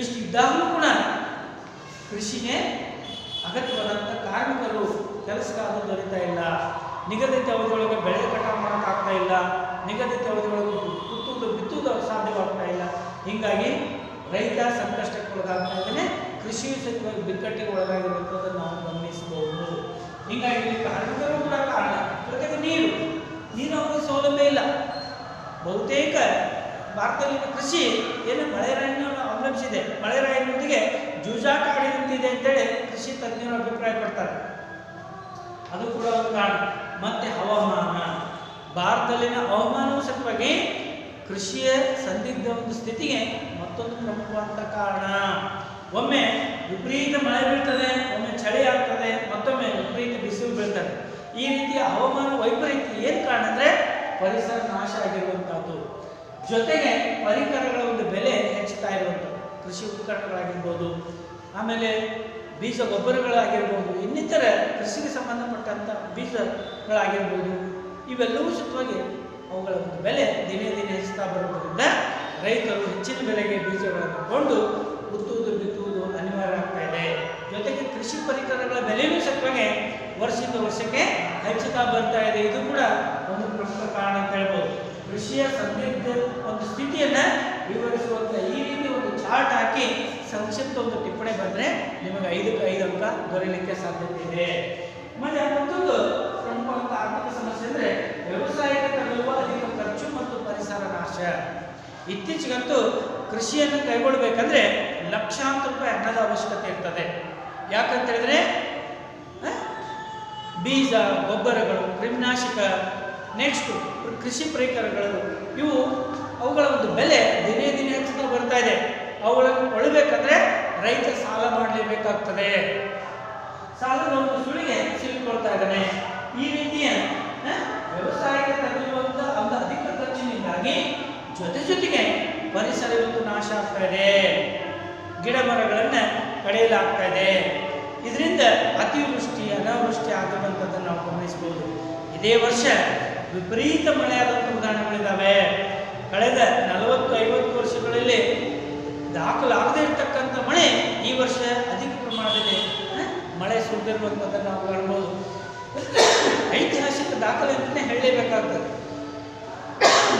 A: ಇಷ್ಟು ಇದ್ದಾಗಲೂ ಕೂಡ ಕೃಷಿಗೆ ಅಗತ್ಯವಾದಂಥ ಕಾರ್ಮಿಕರು ಕೆಲಸಗಾರರು ದೊರೀತಾ ಇಲ್ಲ. ನಿಗದಿತ ಅವಧಿಯೊಳಗೆ ಬೆಳೆ ಕಟಾವು ಮಾಡೋಕ್ಕಾಗ್ತಾ ಇಲ್ಲ, ನಿಗದಿತ ಅವಧಿಯೊಳಗೆ ಬಿತ್ತುವುದು ಸಾಧ್ಯವಾಗ್ತಾ ಇಲ್ಲ. ಹೀಗಾಗಿ ರೈತ ಸಂಕಷ್ಟಕ್ಕೊಳಗಾಗ್ತಾ ಇದ್ದಾನೆ, ಕೃಷಿಯು ಸಹಿತವಾಗಿ ಬಿಕ್ಕಟ್ಟಿಗೆ ಒಳಗಾಗಿರುವಂಥದ್ದನ್ನು ನಾವು ಗಮನಿಸಬಹುದು. ಹೀಗಾಗಿ ಕಾರ್ಮಿಕರು ಕೂಡ ಕಾರಣ. ಜೊತೆಗೆ ನೀರು ಅವರಿಗೆ ಸೌಲಭ್ಯ ಇಲ್ಲ. ಬಹುತೇಕ ಭಾರತದಲ್ಲಿನ ಕೃಷಿ ಏನು ಮಳೆರಾಯನ್ನು ಅವಲಂಬಿಸಿದೆ, ಮಳೆರಾಯಿನೊಂದಿಗೆ ಜೂಜಾಟ ಆಡಿದಂತಿದೆ ಅಂತೇಳಿ ಕೃಷಿ ತಜ್ಞರು ಅಭಿಪ್ರಾಯಪಡ್ತಾರೆ. ಅದು ಕೂಡ ಒಂದು ಕಾರಣ. ಮತ್ತೆ ಹವಾಮಾನ, ಭಾರತದಲ್ಲಿನ ಹವಾಮಾನವು ಸತ್ವಾಗಿ ಕೃಷಿಯ ಸಂದಿಗ್ಧ ಒಂದು ಸ್ಥಿತಿಗೆ ಮತ್ತೊಂದು ಪ್ರಮುಖವಾದ ಕಾರಣ. ಒಮ್ಮೆ ವಿಪರೀತ ಮಳೆ ಬೀಳ್ತದೆ, ಒಮ್ಮೆ ಚಳಿ ಆಗ್ತದೆ, ಮತ್ತೊಮ್ಮೆ ವಿಪರೀತ ಬಿಸಿಲು ಬೀಳ್ತದೆ. ಈ ರೀತಿಯ ಹವಾಮಾನ ವೈಪರೀತ್ಯ ಏನು ಕಾರಣ ಅಂದರೆ ಪರಿಸರ ನಾಶ ಆಗಿರುವಂಥದ್ದು. ಜೊತೆಗೆ ಪರಿಕರಗಳ ಒಂದು ಬೆಲೆ ಹೆಚ್ಚುತ್ತಾ ಇರುವಂಥದ್ದು. ಕೃಷಿ ಉಪಕರಣಗಳಾಗಿರ್ಬೋದು, ಆಮೇಲೆ ಬೀಜ ಗೊಬ್ಬರಗಳಾಗಿರ್ಬೋದು, ಇನ್ನಿತರ ಕೃಷಿಗೆ ಸಂಬಂಧಪಟ್ಟಂಥ ಬೀಜಗಳಾಗಿರ್ಬೋದು, ಇವೆಲ್ಲವೂ ಸಹಿತವಾಗಿ ಅವುಗಳ ಒಂದು ಬೆಲೆ ದಿನೇ ದಿನೇ ಹೆಚ್ಚುತ್ತಾ ಬರುವುದರಿಂದ ರೈತರು ಹೆಚ್ಚಿನ ಬೆಲೆಗೆ ಬೀಜಗಳನ್ನು ಕೊಂಡು ಬಿತ್ತುವುದು ಅನಿವಾರ್ಯ ಆಗ್ತಾ ಇದೆ. ಜೊತೆಗೆ ಕೃಷಿ ಪರಿಕರಗಳ ಬೆಲೆಯೂ ಸತ್ವಾಗಿ ವರ್ಷದಿಂದ ವರ್ಷಕ್ಕೆ ಹೆಚ್ಚುತ್ತಾ ಬರ್ತಾ ಇದೆ. ಇದು ಕೂಡ ಒಂದು ಪ್ರಮುಖ ಕಾರಣ ಅಂತ ಹೇಳ್ಬೋದು. ಕೃಷಿಯ ಸಂದಿಗ್ಧ ಒಂದು ಸ್ಥಿತಿಯನ್ನು ವಿವರಿಸುವಂಥ ಈ ರೀತಿ ಒಂದು ಚಾರ್ಟ್ ಹಾಕಿ ಸಂಕ್ಷಿಪ್ತ ಒಂದು ಟಿಪ್ಪಣಿ ಬಂದರೆ ನಿಮಗೆ 5ಕ್ಕೆ 5 ಅಂಕ ದೊರೆಯಲಿಕ್ಕೆ ಸಾಧ್ಯತೆ ಇದೆ. ಮತ್ತೆ ಮತ್ತೊಂದು ಪ್ರಮುಖವಾದ ಆರ್ಥಿಕ ಸಮಸ್ಯೆ ಅಂದರೆ ವ್ಯವಸಾಯಕ್ಕೆ ತಗಲುವ ಅಧಿಕ ಖರ್ಚು ಮತ್ತು ಪರಿಸರ ನಾಶ. ಇತ್ತೀಚೆಗಂತೂ ಕೃಷಿಯನ್ನು ಕೈಗೊಳ್ಳಬೇಕಂದ್ರೆ ಲಕ್ಷಾಂತರ ರೂಪಾಯಿ ಹಣದ ಅವಶ್ಯಕತೆ ಇರ್ತದೆ. ಯಾಕಂತ ಹೇಳಿದ್ರೆ ಬೀಜ, ಗೊಬ್ಬರಗಳು, ಕ್ರಿಮಿನಾಶಕ, ನೆಕ್ಸ್ಟ್ ಕೃಷಿ ಪರಿಕರಗಳು, ಇವು ಅವುಗಳ ಒಂದು ಬೆಲೆ ದಿನೇ ದಿನೇ ಹೆಚ್ಚುತ್ತಾ ಬರ್ತಾ ಇದೆ. ಅವುಗಳನ್ನು ಕೊಳ್ಳಬೇಕಂದ್ರೆ ರೈತ ಸಾಲ ಮಾಡಲೇಬೇಕಾಗ್ತದೆ. ಸಾಲದ ಒಂದು ಸುಳಿಗೆ ಸಿಲುಕೊಳ್ತಾ ಇದ್ದಾನೆ. ಈ ರೀತಿಯ ವ್ಯವಸಾಯಕ್ಕೆ ತಗಲುವಂಥ ಒಂದು ಅಧಿಕ ಖರ್ಚಿನಿಂದಾಗಿ ಜೊತೆಗೆ ಪರಿಸರ ಇವತ್ತು ನಾಶ ಆಗ್ತಾ ಇದೆ, ಗಿಡ ಮರಗಳನ್ನು ಕಡಿಯಲಾಗ್ತಾ ಇದೆ. ಇದರಿಂದ ಅತಿವೃಷ್ಟಿ, ಅನಾವೃಷ್ಟಿ ಆಗಿರುವಂಥದ್ದನ್ನು ನಾವು ಗಮನಿಸಬಹುದು. ಇದೇ ವರ್ಷ ವಿಪರೀತ ಮಳೆಯಾದಂಥ ಉದಾಹರಣೆಗಳಿದ್ದಾವೆ. ಕಳೆದ 40-50 ವರ್ಷಗಳಲ್ಲಿ ದಾಖಲಾಗದೇ ಇರತಕ್ಕಂಥ ಮಳೆ ಈ ವರ್ಷ ಅಧಿಕ ಪ್ರಮಾಣದಲ್ಲಿ ಮಳೆ ಸುರಿದಿರುವಂಥದ್ದನ್ನು ನಾವು ಕಾಣ್ಬೋದು. ಐತಿಹಾಸಿಕ ದಾಖಲೆ ಅಂತಲೇ ಹೇಳಲೇಬೇಕಾಗ್ತದೆ.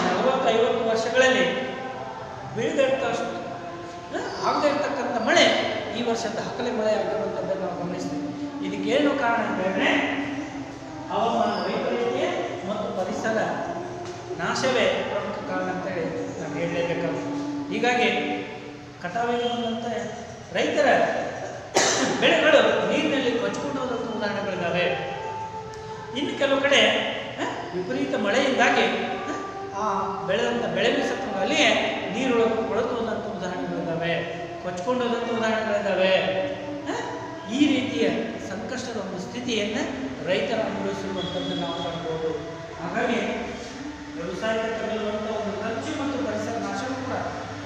A: 40-50 ವರ್ಷಗಳಲ್ಲಿ ಬೀಳದಷ್ಟು ಆಗದೇ ಇರತಕ್ಕಂಥ ಮಳೆ ಈ ವರ್ಷ ದಾಖಲೆ ಮಳೆ ಆಗಿರುವಂಥದ್ದನ್ನು ನಾವು ಗಮನಿಸ್ತೀವಿ. ಇದಕ್ಕೇನು ಕಾರಣ ಅಂತ ಹೇಳಿದ್ರೆ ಹವಾಮಾನ ವೈಪರೀತ್ಯ ಮತ್ತು ಪರಿಸರ ನಾಶವೇ ಪ್ರಮುಖ ಕಾರಣ ಅಂತೇಳಿ ನಾನು ಹೇಳಲೇಬೇಕಾಗ್ತದೆ. ಹೀಗಾಗಿ ಕಟಾವಿಗೆ ಬಂದಂಥ ರೈತರ ಬೆಳೆಗಳು ನೀರಿನಲ್ಲಿ ಕೊಚ್ಚಿಕೊಂಡು ಹೋದಂಥ ಉದಾಹರಣೆಗಳಿದ್ದಾವೆ. ಇನ್ನು ಕೆಲವು ಕಡೆ ವಿಪರೀತ ಮಳೆಯಿಂದಾಗಿ ಆ ಬೆಳೆದಂಥ ಬೆಳೆಗೆ ಸತ್ವ ಅಲ್ಲಿಯೇ ನೀರೊಳಗೆ ಕೊಳೆತು ಹೋದಂಥ ಉದಾಹರಣೆಗಳಿದ್ದಾವೆ, ಕೊಚ್ಕೊಂಡು ಹೋದಂಥ ಉದಾಹರಣೆಗಳಿದ್ದಾವೆ. ಈ ರೀತಿಯ ಸಂಕಷ್ಟದ ಒಂದು ಸ್ಥಿತಿಯನ್ನು ರೈತರು ಅನುಭವಿಸಿರುವಂಥದ್ದು ನಾವು ಕಾಣ್ಬೋದು. ಹಾಗಾಗಿ ವ್ಯವಸಾಯಕ್ಕೆ ತಗಲುವಂಥ ಒಂದು ಖರ್ಚು ಮತ್ತು ಪರಿಸರ ನಾಶವೂ ಕೂಡ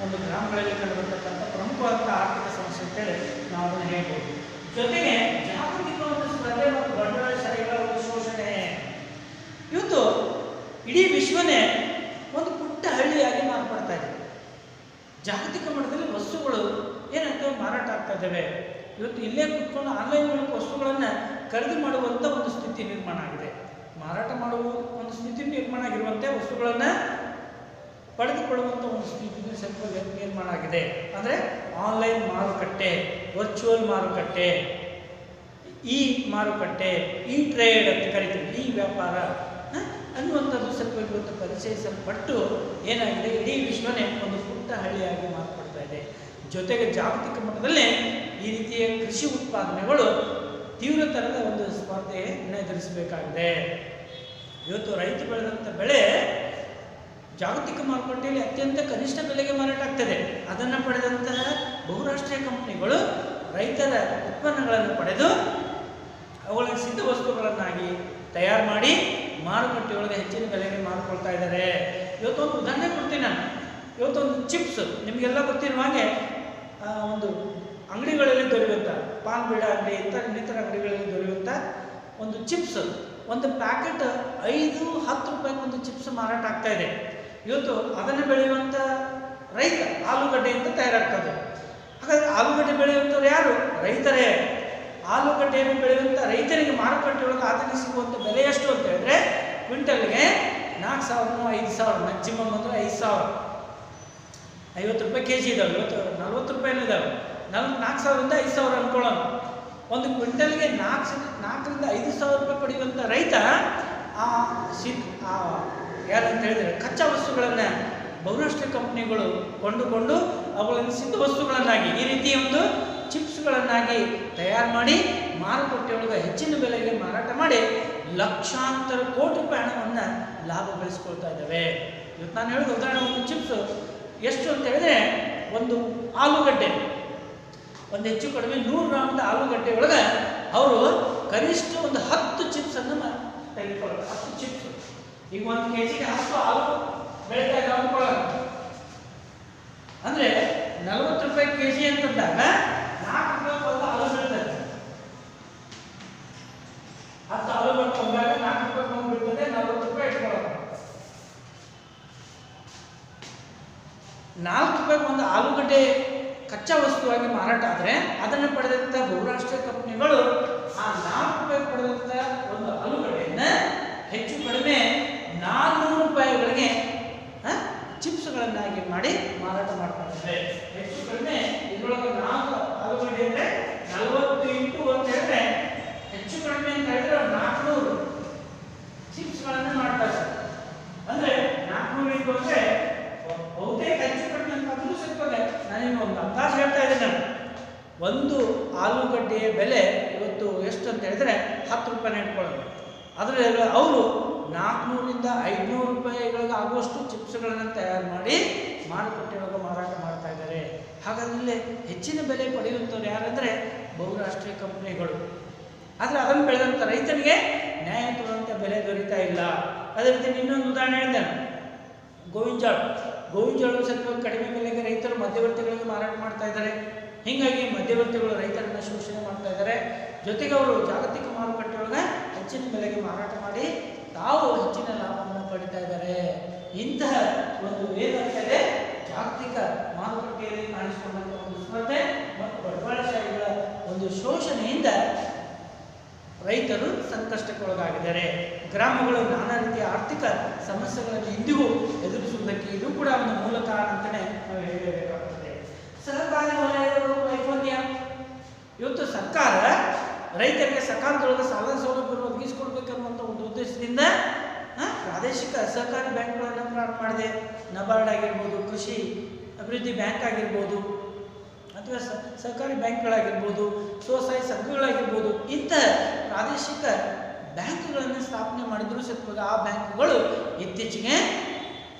A: ಒಂದು ಗ್ರಾಮಗಳಲ್ಲಿ ಕಂಡುಬರ್ತಕ್ಕಂಥ ಪ್ರಮುಖವಾದ ಆರ್ಥಿಕ ಸಮಸ್ಯೆ ಅಂತೇಳಿ ನಾವು ಅದನ್ನು ಹೇಳ್ಬೋದು. ಜೊತೆಗೆ ಜಾಗತಿಕ ಒಂದು ಸ್ಪರ್ಧೆ ಮತ್ತು ಬಂಡವಾಳಶಾಹಿಗಳ ಒಂದು ಶೋಷಣೆ. ಇವತ್ತು ಇಡೀ ವಿಶ್ವನೇ ಒಂದು ಪುಟ್ಟ ಹಳ್ಳಿಯಾಗಿ ಮಾರ್ಪಡ್ತಾ ಇದೆ. ಜಾಗತಿಕ ಮಟ್ಟದಲ್ಲಿ ವಸ್ತುಗಳು ಏನಾಗ್ತವೆ ಮಾರಾಟ ಆಗ್ತಾ ಇದ್ದಾವೆ. ಇವತ್ತು ಇಲ್ಲೇ ಕೂತ್ಕೊಂಡು ಆನ್ಲೈನ್ ಮೂಲಕ ವಸ್ತುಗಳನ್ನು ಖರೀದಿ ಮಾಡುವಂಥ ಒಂದು ಸ್ಥಿತಿ ನಿರ್ಮಾಣ ಆಗಿದೆ. ಮಾರಾಟ ಮಾಡುವ ಒಂದು ಸ್ಥಿತಿ ನಿರ್ಮಾಣ ಆಗಿರುವಂತೆ ವಸ್ತುಗಳನ್ನು ಪಡೆದುಕೊಳ್ಳುವಂಥ ಒಂದು ಸ್ಥಿತಿ ಸ್ವಲ್ಪ ನಿರ್ಮಾಣ ಆಗಿದೆ. ಅಂದರೆ ಆನ್ಲೈನ್ ಮಾರುಕಟ್ಟೆ, ವರ್ಚುವಲ್ ಮಾರುಕಟ್ಟೆ, ಈ ಮಾರುಕಟ್ಟೆ, ಈ ಟ್ರೇಡ್ ಅಂತ ಕರಿತೀವಿ, ಈ ವ್ಯಾಪಾರ ಅನ್ನುವಂಥದ್ದು ಸ್ವಲ್ಪ ಇವತ್ತು ಪರಿಚಯಿಸಲ್ಪಟ್ಟು ಏನಾಗಿದೆ, ಇಡೀ ವಿಶ್ವನೇ ಒಂದು ಪುಟ್ಟ ಹಳ್ಳಿಯಾಗಿ ಮಾರ್ಪಡ್ತಾ ಇದೆ. ಜೊತೆಗೆ ಜಾಗತಿಕ ಮಟ್ಟದಲ್ಲಿ ಈ ರೀತಿಯ ಕೃಷಿ ಉತ್ಪಾದನೆಗಳು ತೀವ್ರತರದ ಒಂದು ಸ್ಪರ್ಧೆಯನ್ನು ಎದುರಿಸಬೇಕಾಗಿದೆ. ಇವತ್ತು ರೈತ ಬೆಳೆದಂಥ ಬೆಳೆ ಜಾಗತಿಕ ಮಾರುಕಟ್ಟೆಯಲ್ಲಿ ಅತ್ಯಂತ ಕನಿಷ್ಠ ಬೆಲೆಗೆ ಮಾರಾಟ ಆಗ್ತದೆ. ಅದನ್ನು ಪಡೆದಂತಹ ಬಹುರಾಷ್ಟ್ರೀಯ ಕಂಪನಿಗಳು ರೈತರ ಉತ್ಪನ್ನಗಳನ್ನು ಪಡೆದು ಅವುಗಳ ಸಿದ್ಧ ವಸ್ತುಗಳನ್ನಾಗಿ ತಯಾರು ಮಾಡಿ ಮಾರುಕಟ್ಟೆಯೊಳಗೆ ಹೆಚ್ಚಿನ ಬೆಲೆಗೆ ಮಾರಿಕೊಳ್ತಾ ಇದ್ದಾರೆ. ಇವತ್ತೊಂದು ಉದಾಹರಣೆ ಕೊಡ್ತೀನಿ ನಾನು. ಇವತ್ತೊಂದು ಚಿಪ್ಸ್ ನಿಮಗೆಲ್ಲ ಗೊತ್ತಿರುವ ಹಾಗೆ ಒಂದು ಅಂಗಡಿಗಳಲ್ಲಿ ದೊರೆಯುವಂಥ ಪಾನ್ ಬೀಡ ಅಂಗಡಿ ಇನ್ನಿತರ ಅಂಗಡಿಗಳಲ್ಲಿ ದೊರೆಯುವಂಥ ಒಂದು ಚಿಪ್ಸ್, ಒಂದು ಪ್ಯಾಕೆಟ್ 5-10 ರೂಪಾಯಿಗೆ ಒಂದು ಚಿಪ್ಸ್ ಮಾರಾಟ ಆಗ್ತಾ ಇದೆ. ಇವತ್ತು ಅದನ್ನು ಬೆಳೆಯುವಂಥ ರೈತ ಆಲೂಗಡ್ಡೆ ಅಂತ ತಯಾರಾಗ್ತದೆ. ಹಾಗಾದರೆ ಆಲೂಗಡ್ಡೆ ಬೆಳೆಯುವಂಥವ್ರು ಯಾರು? ರೈತರೇ. ಆಲೂಗಡ್ಡೆಯನ್ನು ಬೆಳೆಯುವಂಥ ರೈತರಿಗೆ ಮಾರುಕಟ್ಟೆಯೊಳಗೆ ಆತನಿಗೆ ಸಿಗುವಂಥ ಬೆಲೆ ಎಷ್ಟು ಅಂತ ಹೇಳಿದ್ರೆ ಕ್ವಿಂಟಲ್ಗೆ 4,000-5,000, ಮ್ಯಾಕ್ಸಿಮಮ್ ಅಂದರೆ 5,000. 50 ರೂಪಾಯಿ ಕೆ ಜಿ ಇದ್ದಾವೆ. ಇವತ್ತು 40 ರೂಪಾಯಿನೂ ಇದ್ದಾವೆ. 4,000ರಿಂದ 5,000 ಅನ್ಕೊಳ್ಳೋಣ. ಒಂದು ಕ್ವಿಂಟಲ್ಗೆ 4,000-5,000 ರೂಪಾಯಿ ಪಡೆಯುವಂಥ ರೈತ ಯಾರಂತ ಹೇಳಿದರೆ ಕಚ್ಚಾ ವಸ್ತುಗಳನ್ನು ಬಹುರಾಷ್ಟ್ರೀಯ ಕಂಪನಿಗಳು ಕೊಂಡುಕೊಂಡು ಅವುಗಳನ್ನು ಸಿದ್ಧ ವಸ್ತುಗಳನ್ನಾಗಿ ಈ ರೀತಿಯ ಒಂದು ಚಿಪ್ಸ್ಗಳನ್ನಾಗಿ ತಯಾರು ಮಾಡಿ ಮಾರುಕಟ್ಟೆಯೊಳಗೆ ಹೆಚ್ಚಿನ ಬೆಲೆಗೆ ಮಾರಾಟ ಮಾಡಿ ಲಕ್ಷಾಂತರ ಕೋಟಿ ರೂಪಾಯಿ ಹಣವನ್ನು ಲಾಭ ಗಳಿಸ್ಕೊಳ್ತಾ ಇದ್ದಾವೆ. ಇವತ್ತು ನಾನು ಹೇಳಿದ ಉದಾಹರಣೆ, ಒಂದು ಚಿಪ್ಸ್ ಎಷ್ಟು ಅಂತ ಹೇಳಿದ್ರೆ, ಒಂದು ಆಲೂಗಡ್ಡೆ, ಒಂದು ಹೆಚ್ಚು ಕಡಿಮೆ 100 ಗ್ರಾಮದ ಆಲೂಗಡ್ಡೆ ಒಳಗೆ ಅವರು ಕನಿಷ್ಠ ಒಂದು 10 ಚಿಪ್ಸನ್ನು ತೆಗೆದುಕೊಳ್ಳೋದು. 10 ಚಿಪ್ಸ್. ಈಗ 1 ಕೆಜಿಗೆ 10 ಆಲೂ ಬೆಳೀತಾ ಇದ್ದಾವೆ ಅನ್ಕೊಳ್ಳೋಣ. ಅಂದರೆ 40 ರೂಪಾಯಿ ಕೆ ಜಿ ಅಂತಂದಾಗ 4 ರೂಪಾಯಿ ಒಂದು ಆಲೂ ಬೀಳ್ತದೆ. 10 ಆಲೂ ಬಂದಾಗ 4 ರೂಪಾಯಿ ಒಂದು ಬೀಳ್ತದೆ. 40 ರೂಪಾಯಿ ಇಟ್ಕೊಳ್ಳೋಣ. 4 ರೂಪಾಯಿಗೆ ಒಂದು ಆಲೂಗಡ್ಡೆ ಕಚ್ಚಾ ವಸ್ತುವಾಗಿ ಮಾರಾಟ ಆದರೆ ಅದನ್ನು ಪಡೆದಂಥ ಬಹುರಾಷ್ಟ್ರೀಯ ಕಂಪನಿಗಳು ಆ 4 ರೂಪಾಯಿ ಪಡೆದಂಥ ಒಂದು ಆಲೂಗಡ್ಡೆಯನ್ನು ಹೆಚ್ಚು ಕಡಿಮೆ 400 ರೂಪಾಯಿಗಳಿಗೆ ಚಿಪ್ಸ್ಗಳನ್ನಾಗಿ ಮಾಡಿ ಮಾರಾಟ ಮಾಡ್ತಾರೆ. ಹೆಚ್ಚು ಕಡಿಮೆ ಇದರೊಳಗೆ 4 ಆಲೂಗಡ್ಡೆ ಅಂದರೆ 40 ಇಂಟು ಅಂತ ಹೇಳಿದ್ರೆ ಹೆಚ್ಚು ಕಡಿಮೆ ಅಂತ ಹೇಳಿದ್ರೆ 400 ಚಿಪ್ಸ್ಗಳನ್ನು ಮಾಡ್ತಾರೆ. ಅಂದರೆ 400 ಇಂಟು ಅಂದರೆ ಬಹುತೇಕ ಹೆಚ್ಚು ಕಡಿಮೆ ಅಂತ ಅದನ್ನು ಸಿಗ್ತದೆ. ನಾನೇನು ಒಂದು ಅಂದಾಜು ಹೇಳ್ತಾ ಇದ್ದೀನಿ. ಒಂದು ಆಲೂಗಡ್ಡೆಯ ಬೆಲೆ ಇವತ್ತು ಎಷ್ಟು ಅಂತ ಹೇಳಿದ್ರೆ 10 ರೂಪಾಯಿನ ಇಟ್ಕೊಳ್ಳೋದು. ಅದರಲ್ಲಿ ಅವರು 400ರಿಂದ 500 ರೂಪಾಯಿಗಳಿಗೆ ಆಗುವಷ್ಟು ಚಿಪ್ಸ್ಗಳನ್ನು ತಯಾರು ಮಾಡಿ ಮಾರುಕಟ್ಟೆಯೊಳಗೆ ಮಾರಾಟ ಮಾಡ್ತಾ ಇದ್ದಾರೆ. ಹಾಗಾದರೆ ಹೆಚ್ಚಿನ ಬೆಲೆ ಪಡೆಯುವಂಥವ್ರು ಯಾರಂದರೆ ಬಹುರಾಷ್ಟ್ರೀಯ ಕಂಪನಿಗಳು. ಆದರೆ ಅದನ್ನು ಬೆಳೆದಂಥ ರೈತನಿಗೆ ನ್ಯಾಯಯುತವಾದಂಥ ಬೆಲೆ ದೊರೀತಾ ಇಲ್ಲ. ಅದೇ ರೀತಿ ಇನ್ನೊಂದು ಉದಾಹರಣೆ ಹೇಳಿದೆ, ಗೋವಿನ ಜೋಳ ಸ್ವಲ್ಪ ಕಡಿಮೆ ಬೆಲೆಗೆ ರೈತರು ಮಧ್ಯವರ್ತಿಗಳಿಗೆ ಮಾರಾಟ ಮಾಡ್ತಾ ಇದ್ದಾರೆ. ಹೀಗಾಗಿ ಮಧ್ಯವರ್ತಿಗಳು ರೈತರನ್ನು ಶೋಷಣೆ ಮಾಡ್ತಾ ಇದ್ದಾರೆ. ಜೊತೆಗೆ ಅವರು ಜಾಗತಿಕ ಮಾರುಕಟ್ಟೆಯೊಳಗೆ ಹೆಚ್ಚಿನ ಬೆಲೆಗೆ ಮಾರಾಟ ಮಾಡಿ ತಾವು ಹೆಚ್ಚಿನ ಲಾಭವನ್ನು ಪಡಿತಾ ಇದ್ದಾರೆ. ಇಂತಹ ಒಂದು ಏನಾಗ್ತದೆ, ಜಾಗತಿಕ ಮಾರುಕಟ್ಟೆಯಲ್ಲಿ ಕಾಣಿಸಿಕೊಂಡಂಥ ಒಂದು ಸ್ಪರ್ಧೆ ಮತ್ತು ಬಂಡವಾಳಶಾಹಿಗಳ ಒಂದು ಶೋಷಣೆಯಿಂದ ರೈತರು ಸಂಕಷ್ಟಕ್ಕೊಳಗಾಗಿದ್ದಾರೆ. ಗ್ರಾಮಗಳು ನಾನಾ ರೀತಿಯ ಆರ್ಥಿಕ ಸಮಸ್ಯೆಗಳನ್ನು ಇಂದಿಗೂ ಎದುರಿಸುವುದಕ್ಕೆ ಇದು ಕೂಡ ಒಂದು ಮೂಲ ಕಾರಣ ಅಂತಲೇ ನಾವು ಹೇಳಬೇಕಾಗುತ್ತದೆ. ಸಹಕಾರಿ ವಲಯದ ವೈಫಲ್ಯ. ಇವತ್ತು ಸರ್ಕಾರ ರೈತರಿಗೆ ಸಕಾಲದೊಳಗೆ ಸಾಲ ಸೌಲಭ್ಯವನ್ನು ಒದಗಿಸಿಕೊಡ್ಬೇಕನ್ನುವಂಥ ಒಂದು ಉದ್ದೇಶದಿಂದ ಪ್ರಾದೇಶಿಕ ಸಹಕಾರಿ ಬ್ಯಾಂಕ್ಗಳನ್ನು ಪ್ರಾರಂಭ ಮಾಡಿದೆ. ನಬಾರ್ಡ್ ಆಗಿರ್ಬೋದು, ಕೃಷಿ ಅಭಿವೃದ್ಧಿ ಬ್ಯಾಂಕ್ ಆಗಿರ್ಬೋದು, ಅಥವಾ ಸಹಕಾರಿ ಬ್ಯಾಂಕ್ಗಳಾಗಿರ್ಬೋದು, ಸ್ವಸಹಾಯ ಸಂಘಗಳಾಗಿರ್ಬೋದು, ಇಂತಹ ಪ್ರಾದೇಶಿಕ ಬ್ಯಾಂಕ್ಗಳನ್ನು ಸ್ಥಾಪನೆ ಮಾಡಿದ್ರು ಸತ್ವಾಗ ಆ ಬ್ಯಾಂಕ್ಗಳು ಇತ್ತೀಚೆಗೆ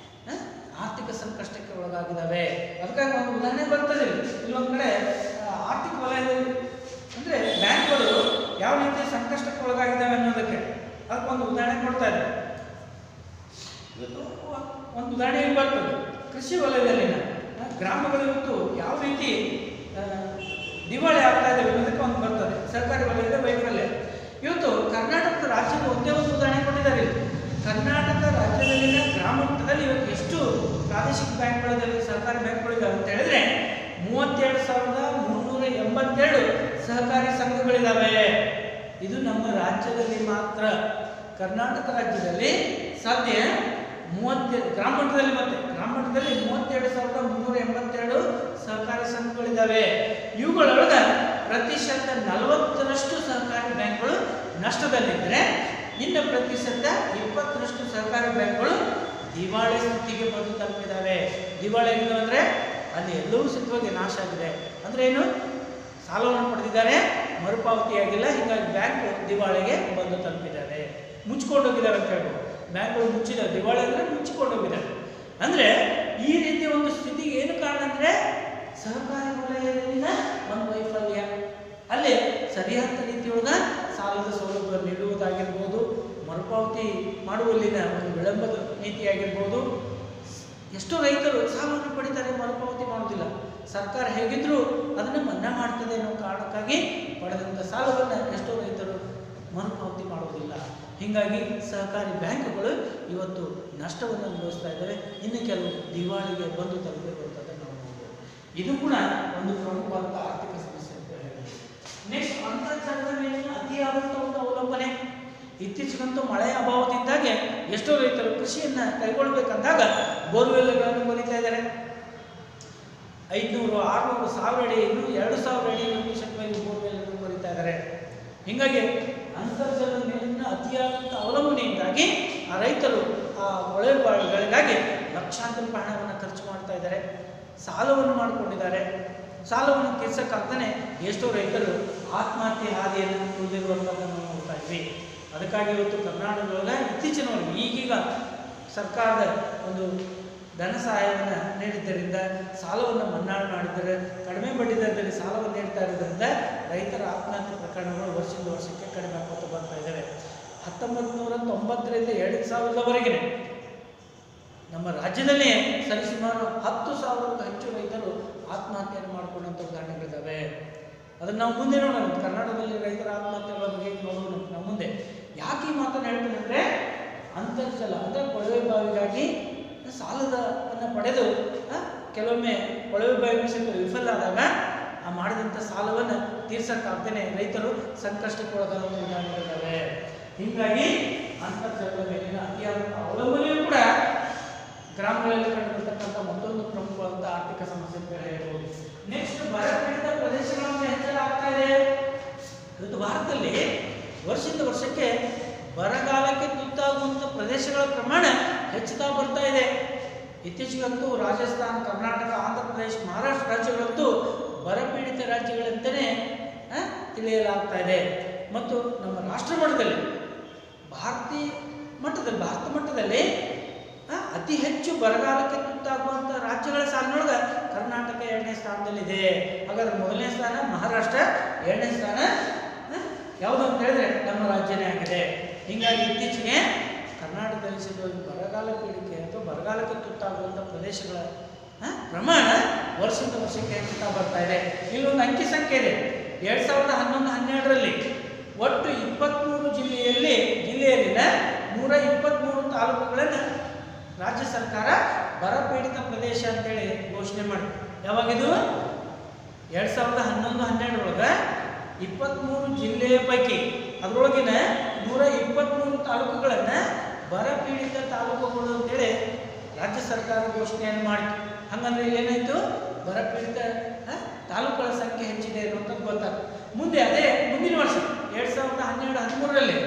A: ಆರ್ಥಿಕ ಸಂಕಷ್ಟಕ್ಕೆ ಒಳಗಾಗಿದ್ದಾವೆ. ಅದಕ್ಕಾಗಿ ಒಂದು ಉದಾಹರಣೆ ಬರ್ತದೆ. ಇಲ್ಲೊಂದು ಕಡೆ ಆರ್ಥಿಕ ವಲಯದಲ್ಲಿ ಅಂದರೆ ಬ್ಯಾಂಕ್ಗಳು ಯಾವ ರೀತಿ ಸಂಕಷ್ಟಕ್ಕೆ ಒಳಗಾಗಿದ್ದಾವೆ ಅನ್ನೋದಕ್ಕೆ ಅದಕ್ಕೊಂದು ಉದಾಹರಣೆ ಕೊಡ್ತಾ ಇದೆ. ಒಂದು ಉದಾಹರಣೆ ಇಲ್ಲಿ ಬರ್ತದೆ. ಕೃಷಿ ವಲಯದಲ್ಲಿನ ಗ್ರಾಮಗಳು ಇವತ್ತು ಯಾವ ರೀತಿ ದಿವಾಳಿ ಆಗ್ತಾ ಇದ್ದಾವೆ ಅನ್ನೋದಕ್ಕೆ ಒಂದು ಬರ್ತದೆ. ಸರ್ಕಾರಿ ವಲಯದ ವೈಫಲ್ಯ. ಇವತ್ತು ಕರ್ನಾಟಕದ ರಾಜ್ಯದ ಒಂದೇ ಒಂದು ಉದಾಹರಣೆ ಕೊಟ್ಟಿದ್ದಾರೆ. ಕರ್ನಾಟಕ ರಾಜ್ಯದಲ್ಲಿನ ಗ್ರಾಮ ಮಟ್ಟದಲ್ಲಿ ಇವತ್ತು ಎಷ್ಟು ಪ್ರಾದೇಶಿಕ ಬ್ಯಾಂಕ್ಗಳಿದ್ದಾವೆ, ಸರ್ಕಾರಿ ಬ್ಯಾಂಕ್ಗಳಿದ್ದಾವೆ ಅಂತ ಹೇಳಿದ್ರೆ 37,000 ಸಹಕಾರಿ ಸಂಘಗಳಿದಾವೆ. ಇದು ನಮ್ಮ ರಾಜ್ಯದಲ್ಲಿ ಮಾತ್ರ. ಕರ್ನಾಟಕ ರಾಜ್ಯದಲ್ಲಿ ಸದ್ಯ 30 ಗ್ರಾಮ ಮಟ್ಟದಲ್ಲಿ 32,382 ಸಹಕಾರಿ ಸಂಘಗಳಿದ್ದಾವೆ. ಇವುಗಳೊಳಗೆ ಪ್ರತಿಶತ 40ರಷ್ಟು ಸಹಕಾರಿ ಬ್ಯಾಂಕ್ಗಳು ನಷ್ಟದಲ್ಲಿದ್ದರೆ ಇನ್ನು ಪ್ರತಿಶತ 20ರಷ್ಟು ಸಹಕಾರಿ ಬ್ಯಾಂಕ್ಗಳು ದಿವಾಳಿ ಸ್ಥಿತಿಗೆ ಬಂದು ತಲುಪಿದ್ದಾವೆ. ದಿವಾಳಿ ಆಗಿದೆ ಅಂದರೆ ಅಲ್ಲಿ ಎಲ್ಲವೂ ಸಿದ್ಧವಾಗಿ ನಾಶ ಆಗಿದೆ. ಅಂದರೆ ಏನು? ಸಾಲವನ್ನು ಪಡೆದಿದ್ದಾರೆ, ಮರುಪಾವತಿಯಾಗಿಲ್ಲ, ಹೀಗಾಗಿ ಬ್ಯಾಂಕ್ ದಿವಾಳಿಗೆ ಬಂದು ತಲುಪಿದ್ದಾರೆ, ಮುಚ್ಕೊಂಡು ಹೋಗಿದ್ದಾರೆ ಅಂತ ಹೇಳ್ಬೋದು. ಬ್ಯಾಂಕ್ಗಳು ಮುಚ್ಚಿದ್ದಾರೆ, ದಿವಾಳಿ ಅಂದರೆ ಮುಚ್ಚಿಕೊಂಡು ಹೋಗಿದ್ದಾರೆ. ಅಂದರೆ ಈ ರೀತಿಯ ಒಂದು ಸ್ಥಿತಿಗೆ ಏನು ಕಾರಣ ಅಂದರೆ ಸಹಕಾರಿ ವಲಯದಲ್ಲಿನ ಒಂದು ವೈಫಲ್ಯ. ಅಲ್ಲಿ ಸರಿಯಾದ ರೀತಿಯೊಳಗೆ ಸಾಲದ ಸೌಲಭ್ಯ ನೀಡುವುದಾಗಿರ್ಬೋದು, ಮರುಪಾವತಿ ಮಾಡುವಲ್ಲಿನ ಒಂದು ವಿಳಂಬದ ನೀತಿಯಾಗಿರ್ಬೋದು. ಎಷ್ಟೋ ರೈತರು ಸಾಲವನ್ನು ಪಡಿತಾರೆ, ಮರುಪಾವತಿ ಮಾಡುವುದಿಲ್ಲ. ಸರ್ಕಾರ ಹೇಗಿದ್ರೂ ಅದನ್ನು ಮನ್ನಾ ಮಾಡ್ತದೆ ಅನ್ನೋ ಕಾರಣಕ್ಕಾಗಿ ಪಡೆದಂಥ ಸಾಲವನ್ನು ಎಷ್ಟೋ ರೈತರು ಮರುಪಾವತಿ ಮಾಡುವುದಿಲ್ಲ. ಹೀಗಾಗಿ ಸಹಕಾರಿ ಬ್ಯಾಂಕ್ಗಳು ಇವತ್ತು ನಷ್ಟವನ್ನು ಅನುಭವಿಸ್ತಾ ಇದ್ದಾವೆ. ಇನ್ನು ಕೆಲವು ದಿವಾಳಿಗೆ ಬಂದು ತಲುಪಿರುವಂಥದ್ದನ್ನು ನಾವು ನೋಡ್ಬೋದು. ಇದು ಕೂಡ ಒಂದು ಪ್ರಮುಖವಾದ ಆರ್ಥಿಕ ಸಮಸ್ಯೆ ಅಂತ ಹೇಳ್ಬೋದು. ನೆಕ್ಸ್ಟ್, ಅಂತರ್ಜಲದ ಮೇಲಿನ ಅತಿಯಾದಂಥ ಒಂದು ಅವಲಂಬನೆ. ಇತ್ತೀಚೆಗಂತೂ ಮಳೆಯ ಅಭಾವದಿಂದಾಗಿ ಎಷ್ಟೋ ರೈತರು ಕೃಷಿಯನ್ನು ಕೈಗೊಳ್ಳಬೇಕಂದಾಗ ಬೋರ್ವೆಲ್ಗಳನ್ನು ಕೊರಿತಾ ಇದ್ದಾರೆ. 500, 600, 1000 ಅಡಿ, ಇನ್ನೂ 2000 ಅಡಿ ಪ್ರತಿಶತವಾಗಿ ಬೋರ್ವೆಲ್ಗಳನ್ನು ಕೊರಿತಾ ಇದ್ದಾರೆ. ಹೀಗಾಗಿ ಅಂತರ್ಜಲದ ಮೇಲಿನ ಅತಿಯಾದಂಥ ಅವಲಂಬನೆಯಿಂದಾಗಿ ಆ ರೈತರು ಆ ಕೊಳವೆಗಳಿಗಾಗಿ ಲಕ್ಷಾಂತರ ರೂಪಾಯಿ ಹಣವನ್ನು ಖರ್ಚು ಮಾಡ್ತಾ ಇದ್ದಾರೆ, ಸಾಲವನ್ನು ಮಾಡಿಕೊಂಡಿದ್ದಾರೆ. ಸಾಲವನ್ನು ತೀರ್ಸಕ್ಕಾಗ್ತಾನೆ ಎಷ್ಟೋ ರೈತರು ಆತ್ಮಹತ್ಯೆ ಹಾದಿಯನ್ನು ತುಳಿದಿರುವಂಥದ್ದನ್ನು ನೋಡ್ತಾ ಇದ್ವಿ. ಅದಕ್ಕಾಗಿ ಇವತ್ತು ಕರ್ನಾಟಕದೊಳಗೆ ಇತ್ತೀಚಿನವರೆಗೆ ಈಗೀಗ ಸರ್ಕಾರದ ಒಂದು ಧನ ಸಹಾಯವನ್ನು ನೀಡಿದ್ದರಿಂದ, ಸಾಲವನ್ನು ಮನ್ನಾ ಮಾಡಿದರೆ, ಕಡಿಮೆ ಬಡ್ಡಿ ದರದಲ್ಲಿ ಸಾಲವನ್ನು ನೀಡ್ತಾ ಇರೋದ್ರಿಂದ ರೈತರ ಆತ್ಮಹತ್ಯೆ ಪ್ರಕರಣಗಳು ವರ್ಷದಿಂದ ವರ್ಷಕ್ಕೆ ಕಡಿಮೆ ಆಗ್ತಾ ಬರ್ತಾ ಇದ್ದಾವೆ. 1990ರಿಂದ 2000ರವರೆಗೆ ನಮ್ಮ ರಾಜ್ಯದಲ್ಲೇ ಸರಿಸುಮಾರು 10,000ಕ್ಕೂ ಹೆಚ್ಚು ರೈತರು ಆತ್ಮಹತ್ಯೆಯನ್ನು ಮಾಡಿಕೊಂಡಂಥ ಉದಾಹರಣೆಗಳಿದ್ದಾವೆ. ಅದನ್ನು ನಾವು ಮುಂದೆ ನೋಡೋಣ. ಕರ್ನಾಟಕದಲ್ಲಿ ರೈತರ ಆತ್ಮಹತ್ಯೆಗಳ ಬಗ್ಗೆ ನೋಡೋಣ ನಾವು ಮುಂದೆ. ಯಾಕೆ ಈ ಮಾತನ್ನು ಹೇಳ್ತೇನೆ ಅಂದರೆ, ಅಂತರ್ಜಲ ಅಂದರೆ ಕೊಳವೆ ಬಾವಿಗಾಗಿ ಸಾಲದವನ್ನು ಪಡೆದು ಕೆಲವೊಮ್ಮೆ ಕೊಳವೆ ಬಾವಿ ಸಹಿತ ವಿಫಲ ಆದಾಗ ಆ ಮಾಡಿದಂಥ ಸಾಲವನ್ನು ತೀರ್ಸಕ್ಕಾಗ್ದೇನೆ ರೈತರು ಸಂಕಷ್ಟಕ್ಕೆ ಒಳಗಾದ ಉದಾಹರಣೆಗಳಿದ್ದಾವೆ. ಹೀಗಾಗಿ ಅಂತರ್ಜಲದ ಮೇಲಿನ ಅತಿಯಾದ ಅವಲಂಬನೆಯೂ ಕೂಡ ಗ್ರಾಮಗಳಲ್ಲಿ ಕಂಡುಬರ್ತಕ್ಕಂಥ ಮತ್ತೊಂದು ಪ್ರಮುಖವಾದ ಆರ್ಥಿಕ ಸಮಸ್ಯೆ ಅಂತ ಹೇಳ್ಬೋದು. ನೆಕ್ಸ್ಟ್, ಬರಪೀಡಿತ ಪ್ರದೇಶಗಳನ್ನು ಹೆಚ್ಚಾಗ್ತಾ ಇದೆ. ಇವತ್ತು ಭಾರತದಲ್ಲಿ ವರ್ಷದಿಂದ ವರ್ಷಕ್ಕೆ ಬರಗಾಲಕ್ಕೆ ತುತ್ತಾಗುವಂಥ ಪ್ರದೇಶಗಳ ಪ್ರಮಾಣ ಹೆಚ್ಚುತ್ತಾ ಬರ್ತಾ ಇದೆ. ಇತ್ತೀಚೆಗಂತೂ ರಾಜಸ್ಥಾನ, ಕರ್ನಾಟಕ, ಆಂಧ್ರ ಪ್ರದೇಶ, ಮಹಾರಾಷ್ಟ್ರ ರಾಜ್ಯಗಳಂತೂ ಬರಪೀಡಿತ ರಾಜ್ಯಗಳಂತಲೇ ತಿಳಿಯಲಾಗ್ತಾ ಇದೆ. ಮತ್ತು ನಮ್ಮ ರಾಷ್ಟ್ರ ಮಟ್ಟದಲ್ಲಿ ಭಾರತ ಮಟ್ಟದಲ್ಲಿ ಅತಿ ಹೆಚ್ಚು ಬರಗಾಲಕ್ಕೆ ತುತ್ತಾಗುವಂಥ ರಾಜ್ಯಗಳ ಸಾಲಿನೊಳಗೆ ಕರ್ನಾಟಕ 2ನೇ ಸ್ಥಾನದಲ್ಲಿದೆ. ಹಾಗಾದ್ರೆ 1ನೇ ಸ್ಥಾನ ಮಹಾರಾಷ್ಟ್ರ, 2ನೇ ಸ್ಥಾನ ಯಾವುದು ಅಂತ ಹೇಳಿದ್ರೆ ನಮ್ಮ ರಾಜ್ಯನೇ ಆಗಿದೆ. ಹೀಗಾಗಿ ಇತ್ತೀಚೆಗೆ ಕರ್ನಾಟಕದಲ್ಲಿ ಸಿಗುವ ಬರಗಾಲ ಪೀಡಿಕೆ ಅಥವಾ ಬರಗಾಲಕ್ಕೆ ತುತ್ತಾಗುವಂಥ ಪ್ರದೇಶಗಳ ಪ್ರಮಾಣ ವರ್ಷದಿಂದ ವರ್ಷಕ್ಕೆ ಹೆಚ್ಚುತ್ತಾ ಬರ್ತಾ ಇದೆ. ಇಲ್ಲೊಂದು ಅಂಕಿ ಸಂಖ್ಯೆ ಇದೆ. 2011-12ರಲ್ಲಿ ಒಟ್ಟು 23 ಜಿಲ್ಲೆಯಲ್ಲಿನ 123 ತಾಲೂಕುಗಳನ್ನು ರಾಜ್ಯ ಸರ್ಕಾರ ಬರಪೀಡಿತ ಪ್ರದೇಶ ಅಂತೇಳಿ ಘೋಷಣೆ ಮಾಡಿದೆ. ಯಾವಾಗಿದು? 2011-12ರೊಳಗೆ 23 ಜಿಲ್ಲೆಯ ಪೈಕಿ ಅದರೊಳಗಿನ 123 ತಾಲೂಕುಗಳನ್ನು ಬರಪೀಡಿತ ತಾಲೂಕುಗಳು ಅಂತೇಳಿ ರಾಜ್ಯ ಸರ್ಕಾರ ಘೋಷಣೆಯನ್ನು ಮಾಡಿತು. ಹಂಗಂದ್ರೆ ಏನಾಯಿತು? ಬರಪೀಡಿತ ತಾಲೂಕುಗಳ ಸಂಖ್ಯೆ ಹೆಚ್ಚಿದೆ ಅನ್ನುವಂಥದ್ದು ಗೊತ್ತಾಗ್ತದೆ. ಮುಂದೆ ಅದೇ ಮುಂದಿನ ವರ್ಷ 2012-13ರಲ್ಲಿ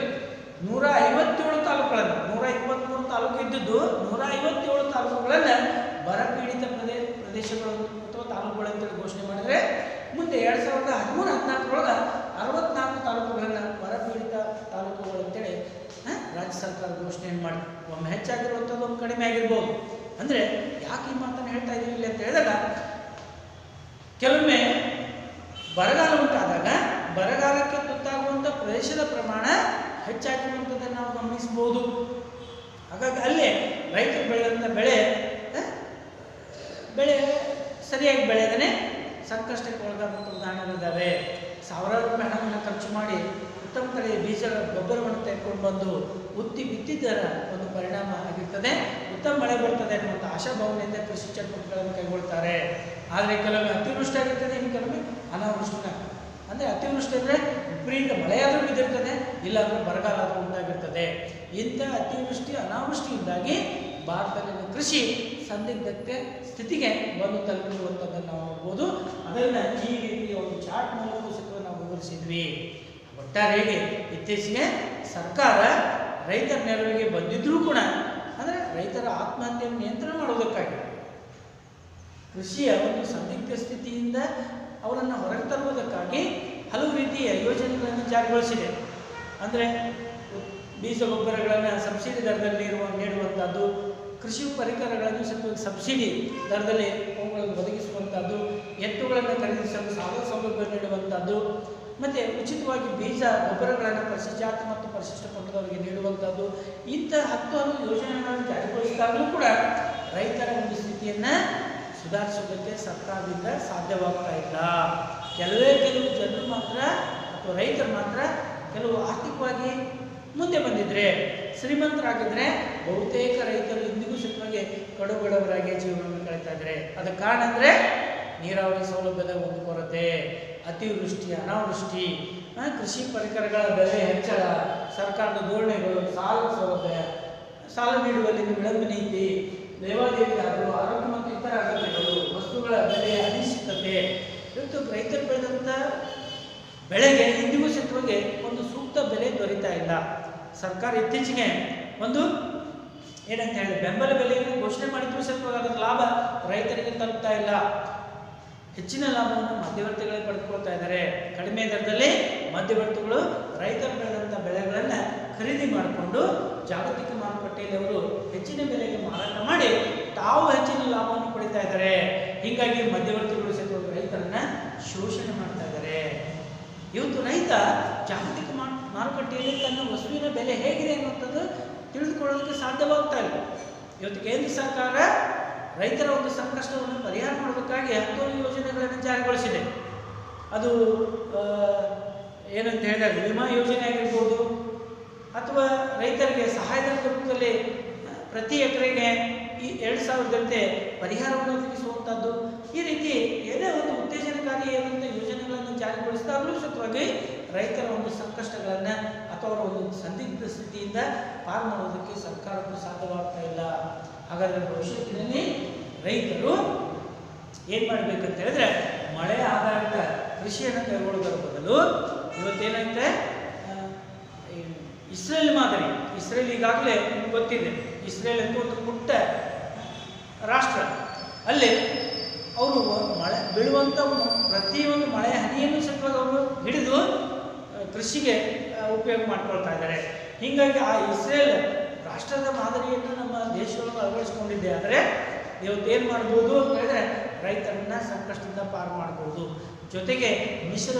A: 157 ತಾಲೂಕುಗಳನ್ನು 123 ತಾಲೂಕು ಇದ್ದದ್ದು 157 ತಾಲೂಕುಗಳನ್ನು ಬರಪೀಡಿತ ಪ್ರದೇಶಗಳು ಅಥವಾ ತಾಲೂಕುಗಳಂತೇಳಿ ಘೋಷಣೆ ಮಾಡಿದರೆ, ಮುಂದೆ 2013-14ರೊಳಗೆ 64 ತಾಲೂಕುಗಳನ್ನು ಬರಪೀಡಿತ ತಾಲೂಕುಗಳಂತೇಳಿ ರಾಜ್ಯ ಸರ್ಕಾರ ಘೋಷಣೆಯನ್ನು ಮಾಡಿ. ಒಮ್ಮೆ ಹೆಚ್ಚಾಗಿರುವಂಥದ್ದು ಒಮ್ಮೆ ಕಡಿಮೆ ಆಗಿರ್ಬೋದು. ಅಂದರೆ ಯಾಕೆ ಈ ಮಾತನ್ನು ಹೇಳ್ತಾ ಇದ್ದೀವಿ ಇಲ್ಲಿ ಅಂತ ಹೇಳಿದಾಗ, ಕೆಲವೊಮ್ಮೆ ಬರಗಾಲ ಉಂಟಾದಾಗ ಬರಗಾಲಕ್ಕೆ ತುತ್ತಾಗುವಂಥ ಪ್ರದೇಶದ ಪ್ರಮಾಣ ಹೆಚ್ಚಾಗಿರುವಂಥದ್ದನ್ನು ನಾವು ಗಮನಿಸಬಹುದು. ಹಾಗಾಗಿ ಅಲ್ಲೇ ರೈತರು ಬೆಳೆದಂಥ ಬೆಳೆ ಸರಿಯಾಗಿ ಬೆಳೆದೇ ಸಂಕಷ್ಟಕ್ಕೆ ಒಳಗಾದಂಥ ಉದಾಹರಣೆಗಳಿದ್ದಾವೆ. ಸಾವಿರಾರು ರೂಪಾಯಿ ಹಣವನ್ನು ಖರ್ಚು ಮಾಡಿ ಉತ್ತಮ ತಳಿಯ ಬೀಜಗಳ ಗೊಬ್ಬರವನ್ನು ತೆಗೆದುಕೊಂಡು ಬಂದು ಬಿತ್ತಿದ್ದರ ಒಂದು ಪರಿಣಾಮ ಆಗಿರ್ತದೆ. ಉತ್ತಮ ಮಳೆ ಬರ್ತದೆ ಅನ್ನುವಂಥ ಆಶಾಭಾವನೆಯಿಂದ ಕೃಷಿ ಚಟುವಟಿಕೆಗಳನ್ನು ಕೈಗೊಳ್ತಾರೆ. ಆದರೆ ಕೆಲವೊಮ್ಮೆ ಅತಿವೃಷ್ಟಿ ಆಗಿರ್ತದೆ, ಇನ್ನು ಕೆಲವೊಮ್ಮೆ ಅನಾವೃಷ್ಟಿನ ಅಂದರೆ ಅತಿವೃಷ್ಟಿ ಅಂದರೆ ವಿಪರೀತ ಮಳೆಯಾದರೂ ಬಿದ್ದಿರ್ತದೆ, ಇಲ್ಲಾಂದರೆ ಬರಗಾಲ ಆದರೂ ಉಂಟಾಗಿರ್ತದೆ. ಇಂಥ ಅತಿವೃಷ್ಟಿ ಅನಾವೃಷ್ಟಿಯಿಂದಾಗಿ ಭಾರತದಲ್ಲಿನ ಕೃಷಿ ಸಂದಿಗ್ಧತೆ ಸ್ಥಿತಿಗೆ ಬಂದು ತಲುಪಿರುವಂಥದ್ದನ್ನು ನಾವು ನೋಡ್ಬೋದು. ಅದನ್ನು ಈ ರೀತಿಯ ಒಂದು ಚಾರ್ಟ್ ಮೂಲಕ ಸಹ ನಾವು ವಿವರಿಸಿದ್ವಿ. ಒಟ್ಟಾರೆಯಾಗಿ ಇತ್ತೀಚೆಗೆ ಸರ್ಕಾರ ರೈತರ ನೆರವಿಗೆ ಬಂದಿದ್ರೂ ಕೂಡ ಅಂದರೆ ರೈತರ ಆತ್ಮಹತ್ಯೆಯನ್ನು ನಿಯಂತ್ರಣ ಮಾಡುವುದಕ್ಕಾಗಿ ಕೃಷಿಯ ಒಂದು ಸಂದಿಗ್ಧ ಸ್ಥಿತಿಯಿಂದ ಅವರನ್ನು ಹೊರಗೆ ತರುವುದಕ್ಕಾಗಿ ಹಲವು ರೀತಿಯ ಯೋಜನೆಗಳನ್ನು ಜಾರಿಗೊಳಿಸಿದೆ. ಅಂದರೆ ಬೀಜ ಗೊಬ್ಬರಗಳನ್ನು ಸಬ್ಸಿಡಿ ದರದಲ್ಲಿ ನೀಡುವಂಥದ್ದು, ಕೃಷಿ ಪರಿಕರಗಳನ್ನು ಸಬ್ಸಿಡಿ ದರದಲ್ಲಿ ಅವುಗಳನ್ನು ಒದಗಿಸುವಂಥದ್ದು, ಎತ್ತುಗಳನ್ನು ಖರೀದಿಸಲು ಸಾಲ ಸೌಲಭ್ಯ ನೀಡುವಂಥದ್ದು, ಮತ್ತು ಉಚಿತವಾಗಿ ಬೀಜ ಗೊಬ್ಬರಗಳನ್ನು ಪರಿಶಿಷ್ಟ ಜಾತಿ ಮತ್ತು ಪರಿಶಿಷ್ಟ ಪಂಗಡದವರಿಗೆ ನೀಡುವಂಥದ್ದು, ಇಂಥ 10 ಹಲವು ಯೋಜನೆಗಳನ್ನು ಜಾರಿಗೊಳಿಸಿದಾಗಲೂ ಕೂಡ ರೈತರ ಒಂದು ಸ್ಥಿತಿಯನ್ನು ಸುಧಾರಿಸೋದಕ್ಕೆ ಸರ್ಕಾರದಿಂದ ಸಾಧ್ಯವಾಗ್ತಾ ಇಲ್ಲ. ಕೆಲವು ಜನರು ಮಾತ್ರ ಅಥವಾ ರೈತರು ಮಾತ್ರ ಕೆಲವು ಆರ್ಥಿಕವಾಗಿ ಮುಂದೆ ಬಂದಿದ್ರೆ, ಶ್ರೀಮಂತರಾಗಿದ್ದರೆ ಬಹುತೇಕ ರೈತರು ಇಂದಿಗೂ ಸಹಿತವಾಗಿ ಕಡುಬಡವರಾಗಿ ಜೀವನವನ್ನು ಕಳೀತಾ ಇದ್ದಾರೆ. ಅದಕ್ಕೆ ಕಾರಣ ಅಂದರೆ ನೀರಾವರಿ ಸೌಲಭ್ಯದ ಒಂದು ಕೊರತೆ, ಅತಿವೃಷ್ಟಿ, ಅನಾವೃಷ್ಟಿ, ಕೃಷಿ ಪರಿಕರಗಳ ಬೆಲೆ ಹೆಚ್ಚಳ, ಸರ್ಕಾರದ ಧೋರಣೆಗಳು, ಸಾಲ ಸೌಲಭ್ಯ, ಸಾಲ ನೀಡುವಲ್ಲಿ ವಿಳಂಬ ನೀತಿ, ಲೇವಾದೇವಿದಾರರು, ಆರೋಗ್ಯ ಮತ್ತು ಇತರ ಅಗತ್ಯಗಳು, ವಸ್ತುಗಳ ಬೆಲೆಯ ಅನಿಶ್ಚಿತತೆ. ಇವತ್ತು ರೈತರು ಬೆಳೆದಂಥ ಬೆಳೆಗೆ ಇಂದಿಗೂ ಸಹಿತವಾಗಿ ಒಂದು ಸೂಕ್ತ ಬೆಲೆ ದೊರೀತಾ ಇಲ್ಲ. ಸರ್ಕಾರ ಇತ್ತೀಚೆಗೆ ಒಂದು ಏನಂತ ಹೇಳಿ ಬೆಂಬಲ ಬೆಲೆಯನ್ನು ಘೋಷಣೆ ಮಾಡಿದ್ರು ಸಹಿತವಾಗಿ ಅದರ ಲಾಭ ರೈತರಿಗೆ ತಲುಪ್ತಾ ಇಲ್ಲ. ಹೆಚ್ಚಿನ ಲಾಭವನ್ನು ಮಧ್ಯವರ್ತಿಗಳೇ ಪಡೆದುಕೊಳ್ತಾ ಇದ್ದಾರೆ. ಕಡಿಮೆ ದರದಲ್ಲಿ ಮಧ್ಯವರ್ತಿಗಳು ರೈತರು ಬೆಳೆದಂಥ ಬೆಳೆಗಳನ್ನು ಖರೀದಿ ಮಾಡಿಕೊಂಡು ಜಾಗತಿಕ ಮಾರುಕಟ್ಟೆಯಲ್ಲಿ ಅವರು ಹೆಚ್ಚಿನ ಬೆಲೆಗೆ ಮಾರಾಟ ಮಾಡಿ ತಾವು ಹೆಚ್ಚಿನ ಲಾಭವನ್ನು ಪಡಿತಾ ಇದ್ದಾರೆ. ಹೀಗಾಗಿ ಮಧ್ಯವರ್ತಿಗಳು ಸಹಿತ ರೈತರನ್ನ ಶೋಷಣೆ ಮಾಡ್ತಾ ಇದ್ದಾರೆ. ಇವತ್ತು ರೈತ ಜಾಗತಿಕ ಮಾರುಕಟ್ಟೆಯಲ್ಲಿ ತನ್ನ ವಸ್ತುವಿನ ಬೆಲೆ ಹೇಗಿದೆ ಅನ್ನುವಂಥದ್ದು ತಿಳಿದುಕೊಳ್ಳೋದಕ್ಕೆ ಸಾಧ್ಯವಾಗ್ತಾ ಇಲ್ಲ. ಇವತ್ತು ಕೇಂದ್ರ ಸರ್ಕಾರ ರೈತರ ಒಂದು ಸಂಕಷ್ಟವನ್ನು ಪರಿಹಾರ ಮಾಡೋದಕ್ಕಾಗಿ 10 ಯೋಜನೆಗಳನ್ನು ಜಾರಿಗೊಳಿಸಿದೆ. ಅದು ಏನಂತ ಹೇಳಿದಾಗ ವಿಮಾ ಯೋಜನೆ ಆಗಿರ್ಬೋದು, ಅಥವಾ ರೈತರಿಗೆ ಸಹಾಯಧನದ ರೂಪದಲ್ಲಿ ಪ್ರತಿ ಎಕರೆಗೆ ಈ 2,000ದಂತೆ ಪರಿಹಾರವನ್ನು ಒದಗಿಸುವಂಥದ್ದು, ಈ ರೀತಿ ಏನೇ ಒಂದು ಉತ್ತೇಜನಕಾರಿ ಏನಂತ ಯೋಜನೆಗಳನ್ನು ಜಾರಿಗೊಳಿಸಿದಾಗಲೂ ಸಹಿತವಾಗಿ ರೈತರ ಒಂದು ಸಂಕಷ್ಟಗಳನ್ನು ಅಥವಾ ಅವರ ಒಂದು ಸಂದಿಗ್ಧ ಸ್ಥಿತಿಯಿಂದ ಪಾರು ಮಾಡೋದಕ್ಕೆ ಸರ್ಕಾರಕ್ಕೂ ಸಾಧ್ಯವಾಗ್ತಾ ಇಲ್ಲ. ಹಾಗಾದರೆ ಭವಿಷ್ಯತ್ತಿನಲ್ಲಿ ರೈತರು ಏನು ಮಾಡಬೇಕಂತ ಹೇಳಿದ್ರೆ ಮಳೆ ಆಧಾರಿತ ಕೃಷಿಯನ್ನು ಕೈಗೊಳ್ಳೋದರ ಬದಲು ಇವತ್ತೇನಂತೆ ಇಸ್ರೇಲ್ ಮಾದರಿ, ಇಸ್ರೇಲ್ ಈಗಾಗಲೇ ನಿಮ್ಗೆ ಗೊತ್ತಿದೆ, ಇಸ್ರೇಲ್ ಅಂತ ಒಂದು ಪುಟ್ಟ ರಾಷ್ಟ್ರ. ಅಲ್ಲಿ ಅವರು ಮಳೆ ಬೀಳುವಂಥ ಪ್ರತಿಯೊಂದು ಮಳೆ ಹನಿಯನ್ನು ಸಹ ಅವರು ಹಿಡಿದು ಕೃಷಿಗೆ ಉಪಯೋಗ ಮಾಡ್ಕೊಳ್ತಾ ಇದ್ದಾರೆ. ಹೀಗಾಗಿ ಆ ಇಸ್ರೇಲ್ ರಾಷ್ಟ್ರದ ಮಾದರಿಯನ್ನು ನಮ್ಮ ದೇಶದೊಳಗೆ ಅಳವಡಿಸ್ಕೊಂಡಿದ್ದೆ. ಆದರೆ ಇವತ್ತೇನು ಮಾಡ್ಬೋದು ಅಂತ ಹೇಳಿದ್ರೆ ರೈತರನ್ನ ಸಂಕಷ್ಟದಿಂದ ಪಾರು ಮಾಡ್ಬೋದು. ಜೊತೆಗೆ ಮಿಶ್ರ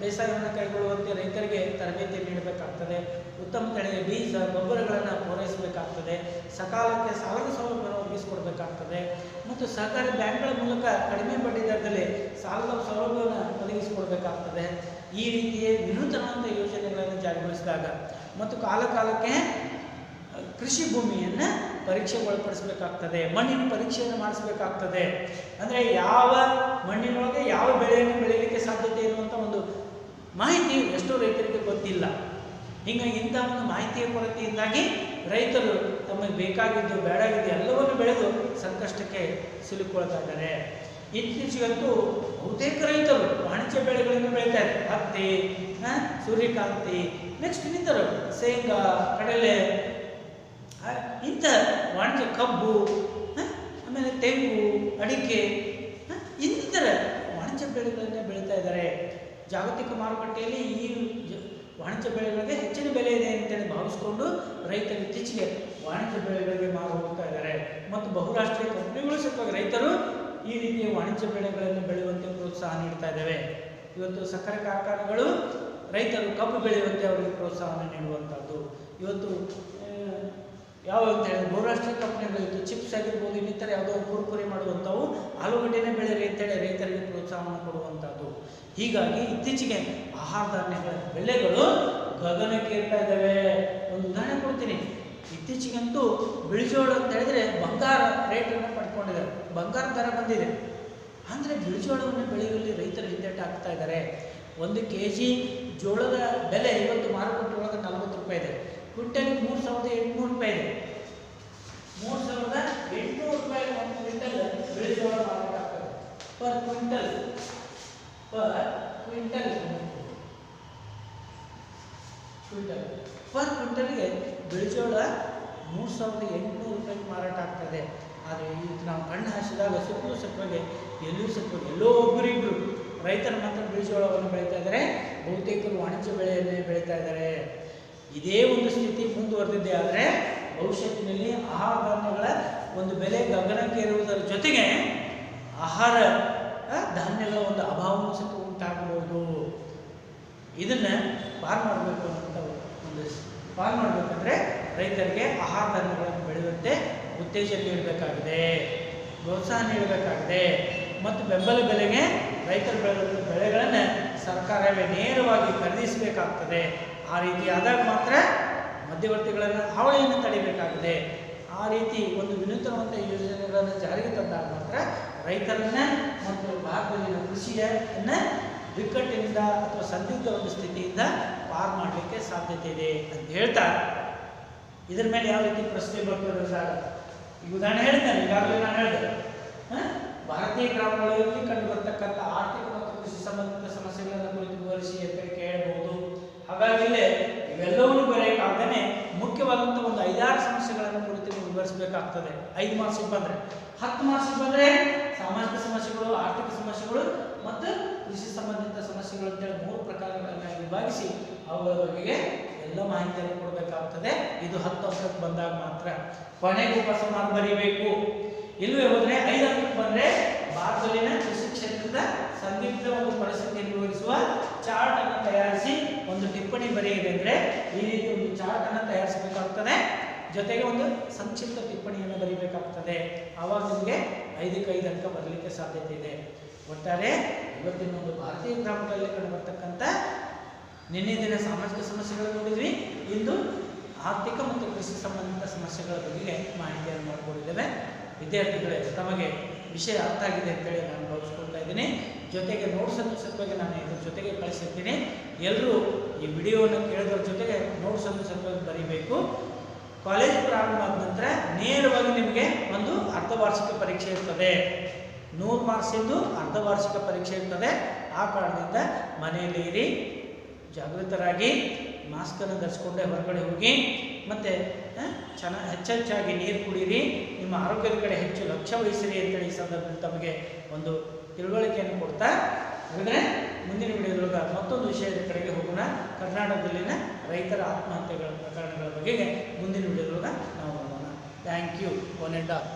A: ಬೇಸಾಯವನ್ನು ಕೈಗೊಳ್ಳುವಂತೆ ರೈತರಿಗೆ ತರಬೇತಿ ನೀಡಬೇಕಾಗ್ತದೆ, ಉತ್ತಮ ತಳಿಯ ಬೀಜ ಗೊಬ್ಬರಗಳನ್ನು ಪೂರೈಸಬೇಕಾಗ್ತದೆ, ಸಕಾಲಕ್ಕೆ ಸಾಲದ ಸೌಲಭ್ಯವನ್ನು ಒದಗಿಸಿಕೊಡ್ಬೇಕಾಗ್ತದೆ, ಮತ್ತು ಸಹಕಾರಿ ಬ್ಯಾಂಕ್ಗಳ ಮೂಲಕ ಕಡಿಮೆ ಬಡ್ಡಿ ದರದಲ್ಲಿ ಸಾಲದ ಸೌಲಭ್ಯವನ್ನು ಒದಗಿಸಿಕೊಡ್ಬೇಕಾಗ್ತದೆ. ಈ ರೀತಿಯ ವಿನೂತನವಾದ ಯೋಜನೆಗಳನ್ನು ಜಾರಿಗೊಳಿಸಿದಾಗ ಮತ್ತು ಕಾಲಕಾಲಕ್ಕೆ ಕೃಷಿ ಭೂಮಿಯನ್ನು ಪರೀಕ್ಷೆಗೊಳಪಡಿಸಬೇಕಾಗ್ತದೆ, ಮಣ್ಣಿನ ಪರೀಕ್ಷೆಯನ್ನು ಮಾಡಿಸಬೇಕಾಗ್ತದೆ. ಅಂದರೆ ಯಾವ ಮಣ್ಣಿನೊಳಗೆ ಯಾವ ಬೆಳೆಯನ್ನು ಬೆಳೆಯಲಿಕ್ಕೆ ಸಾಧ್ಯತೆ ಇರುವಂಥ ಒಂದು ಮಾಹಿತಿ ಎಷ್ಟೋ ರೈತರಿಗೆ ಗೊತ್ತಿಲ್ಲ. ಹೀಗಾಗಿ ಇಂಥ ಒಂದು ಮಾಹಿತಿಯ ಕೊರತೆಯಿಂದಾಗಿ ರೈತರು ತಮಗೆ ಬೇಕಾಗಿದ್ದು ಬೇಡಾಗಿದ್ದು ಎಲ್ಲವನ್ನು ಬೆಳೆದು ಸಂಕಷ್ಟಕ್ಕೆ ಸಿಲುಕೊಳ್ತಾ ಇದ್ದಾರೆ. ಇತ್ತೀಚೆಗಂತೂ ಬಹುತೇಕ ರೈತರು ವಾಣಿಜ್ಯ ಬೆಳೆಗಳನ್ನು ಬೆಳೀತಾರೆ. ಹತ್ತಿ, ಸೂರ್ಯಕಾಂತಿ, ನೆಕ್ಸ್ಟ್ ಇನ್ನಿತರ ಶೇಂಗಾ, ಕಡಲೆ, ಇಂಥ ವಾಣಿಜ್ಯ ಕಬ್ಬು, ಆಮೇಲೆ ತೆಂಗು, ಅಡಿಕೆ, ಇನ್ನಿತರ ವಾಣಿಜ್ಯ ಬೆಳೆಗಳನ್ನೇ ಬೆಳೀತಾ ಇದ್ದಾರೆ. ಜಾಗತಿಕ ಮಾರುಕಟ್ಟೆಯಲ್ಲಿ ಈ ವಾಣಿಜ್ಯ ಬೆಳೆಗಳಿಗೆ ಹೆಚ್ಚಿನ ಬೆಲೆ ಇದೆ ಅಂತೇಳಿ ಭಾವಿಸಿಕೊಂಡು ರೈತರು ಇತ್ತೀಚೆಗೆ ವಾಣಿಜ್ಯ ಬೆಳೆಗಳಿಗೆ ಮಾರು ಹೋಗ್ತಾ ಇದ್ದಾರೆ. ಮತ್ತು ಬಹುರಾಷ್ಟ್ರೀಯ ಕಂಪನಿಗಳು ಸಹ ರೈತರು ಈ ರೀತಿಯ ವಾಣಿಜ್ಯ ಬೆಳೆಗಳನ್ನು ಬೆಳೆಯುವಂತೆ ಪ್ರೋತ್ಸಾಹ ನೀಡ್ತಾ ಇದ್ದಾವೆ. ಇವತ್ತು ಸಕ್ಕರೆ ಕಾರ್ಖಾನೆಗಳು ರೈತರು ಕಬ್ಬು ಬೆಳೆಯುವಂತೆ ಅವರಿಗೆ ಪ್ರೋತ್ಸಾಹವನ್ನು ನೀಡುವಂಥದ್ದು. ಇವತ್ತು ಯಾವ ಅಂತ ಹೇಳಿದ್ರೆ ಬಹುರಾಷ್ಟ್ರೀಯ ಕಂಪನಿಗಳು ಇವತ್ತು ಚಿಪ್ಸ್ ಆಗಿರ್ಬೋದು, ಇನ್ನಿತರ ಯಾವುದೋ ಕುರುಕುರಿ ಮಾಡುವಂಥವು ಆಲೂಗಡ್ಡೆನೇ ಬೆಳೆಯಿರಿ ಅಂತೇಳಿ ರೈತರಿಗೆ ಪ್ರೋತ್ಸಾಹವನ್ನು ಕೊಡುವಂಥದ್ದು. ಹೀಗಾಗಿ ಇತ್ತೀಚೆಗೆ ಆಹಾರ ಧಾನ್ಯಗಳ ಬೆಲೆಗಳು ಗಗನಕ್ಕೆ ಏರ್ತಾ ಇದ್ದಾವೆ. ಒಂದು ಉದಾಹರಣೆ ಕೊಡ್ತೀನಿ. ಇತ್ತೀಚೆಗಂತೂ ಬಿಳಿಜೋಳ ಅಂತ ಹೇಳಿದ್ರೆ ಬಂಗಾರ ರೇಟನ್ನು ಪಡ್ಕೊಂಡಿದ್ದಾರೆ, ಬಂಗಾರ ದರ ಬಂದಿದೆ. ಅಂದರೆ ಬಿಳಿಜೋಳವನ್ನು ಬೆಳೆಯುವಲ್ಲಿ ರೈತರು ಹಿಂದೇಟು ಹಾಕ್ತಾ ಇದ್ದಾರೆ. 1 kg ಜೋಳದ ಬೆಲೆ ಇವತ್ತು ಮಾರುಕಟ್ಟೆ ಒಳಗೆ 40 ರೂಪಾಯಿ ಇದೆ. ಕ್ವಿಂಟಲ್ಗೆ 3800 ರೂಪಾಯಿ ಇದೆ. 3800 ರೂಪಾಯಿ ಒಂದು ಕ್ವಿಂಟಲ್ ಬಿಳಿ ಜೋಳ ಮಾರಾಟ ಆಗ್ತದೆ. ಪರ್ ಕ್ವಿಂಟಲ್ಗೆ ಬಿಳಿ ಜೋಳ 3800 ರೂಪಾಯಿಗೆ ಮಾರಾಟ ಆಗ್ತದೆ. ಆದರೆ ಇದು ನಾವು ಕಣ್ಣು ಹಾಸಿದಾಗ ಸತ್ವಾಗಿ ಎಲ್ಲೋ ಒಬ್ಬರಿಬ್ಬರು ರೈತರು ಮಾತ್ರ ಬಿಳಿ ಜೋಳವನ್ನು ಬೆಳೀತಾ ಇದ್ದಾರೆ. ಬಹುತೇಕರು ವಾಣಿಜ್ಯ ಬೆಳೆಯನ್ನೇ ಬೆಳೀತಾ ಇದ್ದಾರೆ. ಇದೇ ಒಂದು ಸ್ಥಿತಿ ಮುಂದುವರೆದಿದೆ. ಆದರೆ ಭವಿಷ್ಯತ್ತಿನಲ್ಲಿ ಆಹಾರ ಧಾನ್ಯಗಳ ಒಂದು ಬೆಲೆ ಗಗನಕ್ಕೇರುವುದರ ಜೊತೆಗೆ ಆಹಾರ ಧಾನ್ಯಗಳ ಒಂದು ಅಭಾವವೂ ಸಹ ಉಂಟಾಗಬಹುದು. ಇದನ್ನು ಪಾರು ಮಾಡಬೇಕು ಅನ್ನೋಂಥ ಒಂದು ಪಾರು ಮಾಡಬೇಕಂದ್ರೆ ರೈತರಿಗೆ ಆಹಾರ ಧಾನ್ಯಗಳನ್ನು ಬೆಳೆಯುವಂತೆ ಉತ್ತೇಜನ ನೀಡಬೇಕಾಗಿದೆ, ಪ್ರೋತ್ಸಾಹ ನೀಡಬೇಕಾಗಿದೆ. ಮತ್ತು ಬೆಂಬಲ ಬೆಲೆಗೆ ರೈತರು ಬೆಳೆದ ಬೆಳೆಗಳನ್ನು ಸರ್ಕಾರವೇ ನೇರವಾಗಿ ಖರೀದಿಸಬೇಕಾಗ್ತದೆ. ಆ ರೀತಿ ಆದಾಗ ಮಾತ್ರ ಮಧ್ಯವರ್ತಿಗಳನ್ನು ಹಾವಳಿಯನ್ನು ತಡೆಯಬೇಕಾಗಿದೆ. ಆ ರೀತಿ ಒಂದು ವಿನೂತನವಂತ ಯೋಜನೆಗಳನ್ನು ಜಾರಿಗೆ ತಂದಾಗ ಮಾತ್ರ ರೈತರನ್ನ ಮತ್ತು ಭಾರತದಲ್ಲಿನ ಕೃಷಿಯನ್ನು ಬಿಕ್ಕಟ್ಟಿನಿಂದ ಅಥವಾ ಸಂದಿಗ್ಧ ಒಂದು ಸ್ಥಿತಿಯಿಂದ ಪಾರು ಮಾಡಲಿಕ್ಕೆ ಸಾಧ್ಯತೆ ಇದೆ ಅಂತ ಹೇಳ್ತಾ, ಇದರ ಮೇಲೆ ಯಾವ ರೀತಿ ಪ್ರಶ್ನೆ ಬರ್ತದೆ ಸರ್? ಈಗ ಉದಾಹರಣೆ ಹೇಳಿದ್ದೇನೆ, ಈಗಾಗಲೇ ನಾನು ಹೇಳಿದೆ, ಭಾರತೀಯ ಗ್ರಾಮಗಳಲ್ಲಿ ಕಂಡು ಬರ್ತಕ್ಕಂಥ ಆರ್ಥಿಕ ಮತ್ತು ಕೃಷಿ ಸಂಬಂಧಿತ ಸಮಸ್ಯೆಗಳನ್ನು ಕುರಿತು ವಿವರಿಸಿ ಅಂತ ಕೇಳಬಹುದು. ಹಾಗಾಗಿ ಇವೆಲ್ಲವನ್ನು ಬರೆಯಕ್ಕಾಗದೇ ಮುಖ್ಯವಾದಂಥ ಒಂದು 5-6 ಸಮಸ್ಯೆಗಳನ್ನು ಕುರಿತು ನೀವು ವಿವರಿಸಬೇಕಾಗ್ತದೆ. 5 ಮಾರ್ಕ್ಸಿಗೆ ಬಂದರೆ, 10 ಮಾರ್ಕ್ಸಿಗೆ ಬಂದರೆ ಸಾಮಾಜಿಕ ಸಮಸ್ಯೆಗಳು, ಆರ್ಥಿಕ ಸಮಸ್ಯೆಗಳು ಮತ್ತು ಕೃಷಿ ಸಂಬಂಧಿತ ಸಮಸ್ಯೆಗಳು ಅಂತೇಳಿ 3 ಪ್ರಕಾರಗಳನ್ನು ವಿಭಾಗಿಸಿ ಅವುಗಳ ಬಗೆಗೆ ಎಲ್ಲ ಮಾಹಿತಿಯನ್ನು ಕೊಡಬೇಕಾಗ್ತದೆ. ಇದು 10 ಅಂಕಕ್ಕೆ ಬಂದಾಗ ಮಾತ್ರ. ಕೊನೆಗೆ ಉಪಸಂಹಾರ ಬರೀಬೇಕು. ಇಲ್ಲವೇ ಹೋದರೆ 5 ಅಂಕಕ್ಕೆ ಬಂದರೆ ಭಾರತದಲ್ಲಿನ ಕೃಷಿ ಕ್ಷೇತ್ರದ ಸಂದಿಗ್ಧ ಒಂದು ಪರಿಸ್ಥಿತಿಯನ್ನು ವಿವರಿಸುವ ಚಾರ್ಟ್ ಅನ್ನು ತಯಾರಿಸಿ ಒಂದು ಟಿಪ್ಪಣಿ ಬರೆಯಿದೆ. ಅಂದರೆ ಈ ರೀತಿ ಒಂದು ಚಾರ್ಟ್ ಅನ್ನು ತಯಾರಿಸಬೇಕಾಗ್ತದೆ, ಜೊತೆಗೆ ಒಂದು ಸಂಕ್ಷಿಪ್ತ ಟಿಪ್ಪಣಿಯನ್ನು ಬರೀಬೇಕಾಗ್ತದೆ. ಆವಾಗ ನಿಮಗೆ 5ಕ್ಕೆ 5 ಅಂಕ ಬರಲಿಕ್ಕೆ ಸಾಧ್ಯತೆ ಇದೆ. ಒಟ್ಟಾರೆ ಇವತ್ತಿನ ಒಂದು ಭಾರತೀಯ ಗ್ರಾಮಗಳಲ್ಲಿ ಕಂಡು ಬರ್ತಕ್ಕಂಥ ನಿನ್ನೆ ದಿನ ಸಾಮಾಜಿಕ ಸಮಸ್ಯೆಗಳನ್ನು ನೋಡಿದ್ವಿ, ಇಂದು ಆರ್ಥಿಕ ಮತ್ತು ಕೃಷಿ ಸಂಬಂಧಿತ ಸಮಸ್ಯೆಗಳ ಬಗ್ಗೆ ಮಾಹಿತಿಯನ್ನು ಮಾಡಿಕೊಂಡಿದ್ದೇವೆ. ವಿದ್ಯಾರ್ಥಿಗಳೇ, ತಮಗೆ ವಿಷಯ ಅರ್ಥ ಆಗಿದೆ ಅಂತೇಳಿ ನಾನು ಭಾವಿಸ್ಕೊಳ್ತಾ ಇದ್ದೀನಿ. ಜೊತೆಗೆ ನೋಟ್ಸನ್ನು ಸತ್ವಾಗಿ ನಾನು ಇದ್ರ ಜೊತೆಗೆ ಕಳಿಸಿರ್ತೀನಿ. ಎಲ್ಲರೂ ಈ ವಿಡಿಯೋವನ್ನು ಕೇಳೋದ್ರ ಜೊತೆಗೆ ನೋಟ್ಸನ್ನು ಸತ್ವಾಗಿ ಬರೀಬೇಕು. ಕಾಲೇಜ್ ಪ್ರಾರಂಭ ಆದ ನಂತರ ನೇರವಾಗಿ ನಿಮಗೆ ಒಂದು ಅರ್ಧವಾರ್ಷಿಕ ಪರೀಕ್ಷೆ ಇರ್ತದೆ. 100 ಮಾರ್ಕ್ಸಿಂದು ಅರ್ಧವಾರ್ಷಿಕ ಪರೀಕ್ಷೆ ಇರ್ತದೆ. ಆ ಕಾರಣದಿಂದ ಮನೆಯಲ್ಲಿ ಇರಿ, ಜಾಗೃತರಾಗಿ, ಮಾಸ್ಕನ್ನು ಧರಿಸ್ಕೊಂಡೆ ಹೊರಗಡೆ ಹೋಗಿ, ಮತ್ತು ಹೆಚ್ಚೆಚ್ಚಾಗಿ ನೀರು ಕುಡೀರಿ, ನಿಮ್ಮ ಆರೋಗ್ಯದ ಕಡೆ ಹೆಚ್ಚು ಲಕ್ಷ್ಯ ವಹಿಸಿರಿ ಅಂತೇಳಿ ಈ ಸಂದರ್ಭದಲ್ಲಿ ತಮಗೆ ಒಂದು ತಿಳುವಳಿಕೆಯನ್ನು ಕೊಡ್ತಾ, ಹಾಗಾದರೆ ಮುಂದಿನ ವಿಡಿಯೋದೊಳಗೆ ಮತ್ತೊಂದು ವಿಷಯದ ಕಡೆಗೆ ಹೋಗೋಣ. ಕರ್ನಾಟಕದಲ್ಲಿನ ರೈತರ ಆತ್ಮಹತ್ಯೆಗಳ ಪ್ರಕರಣಗಳ ಬಗೆಗೆ ಮುಂದಿನ ವಿಡಿಯೋದೊಳಗೆ ನಾವು ನೋಡೋಣ. Thank you. One and all.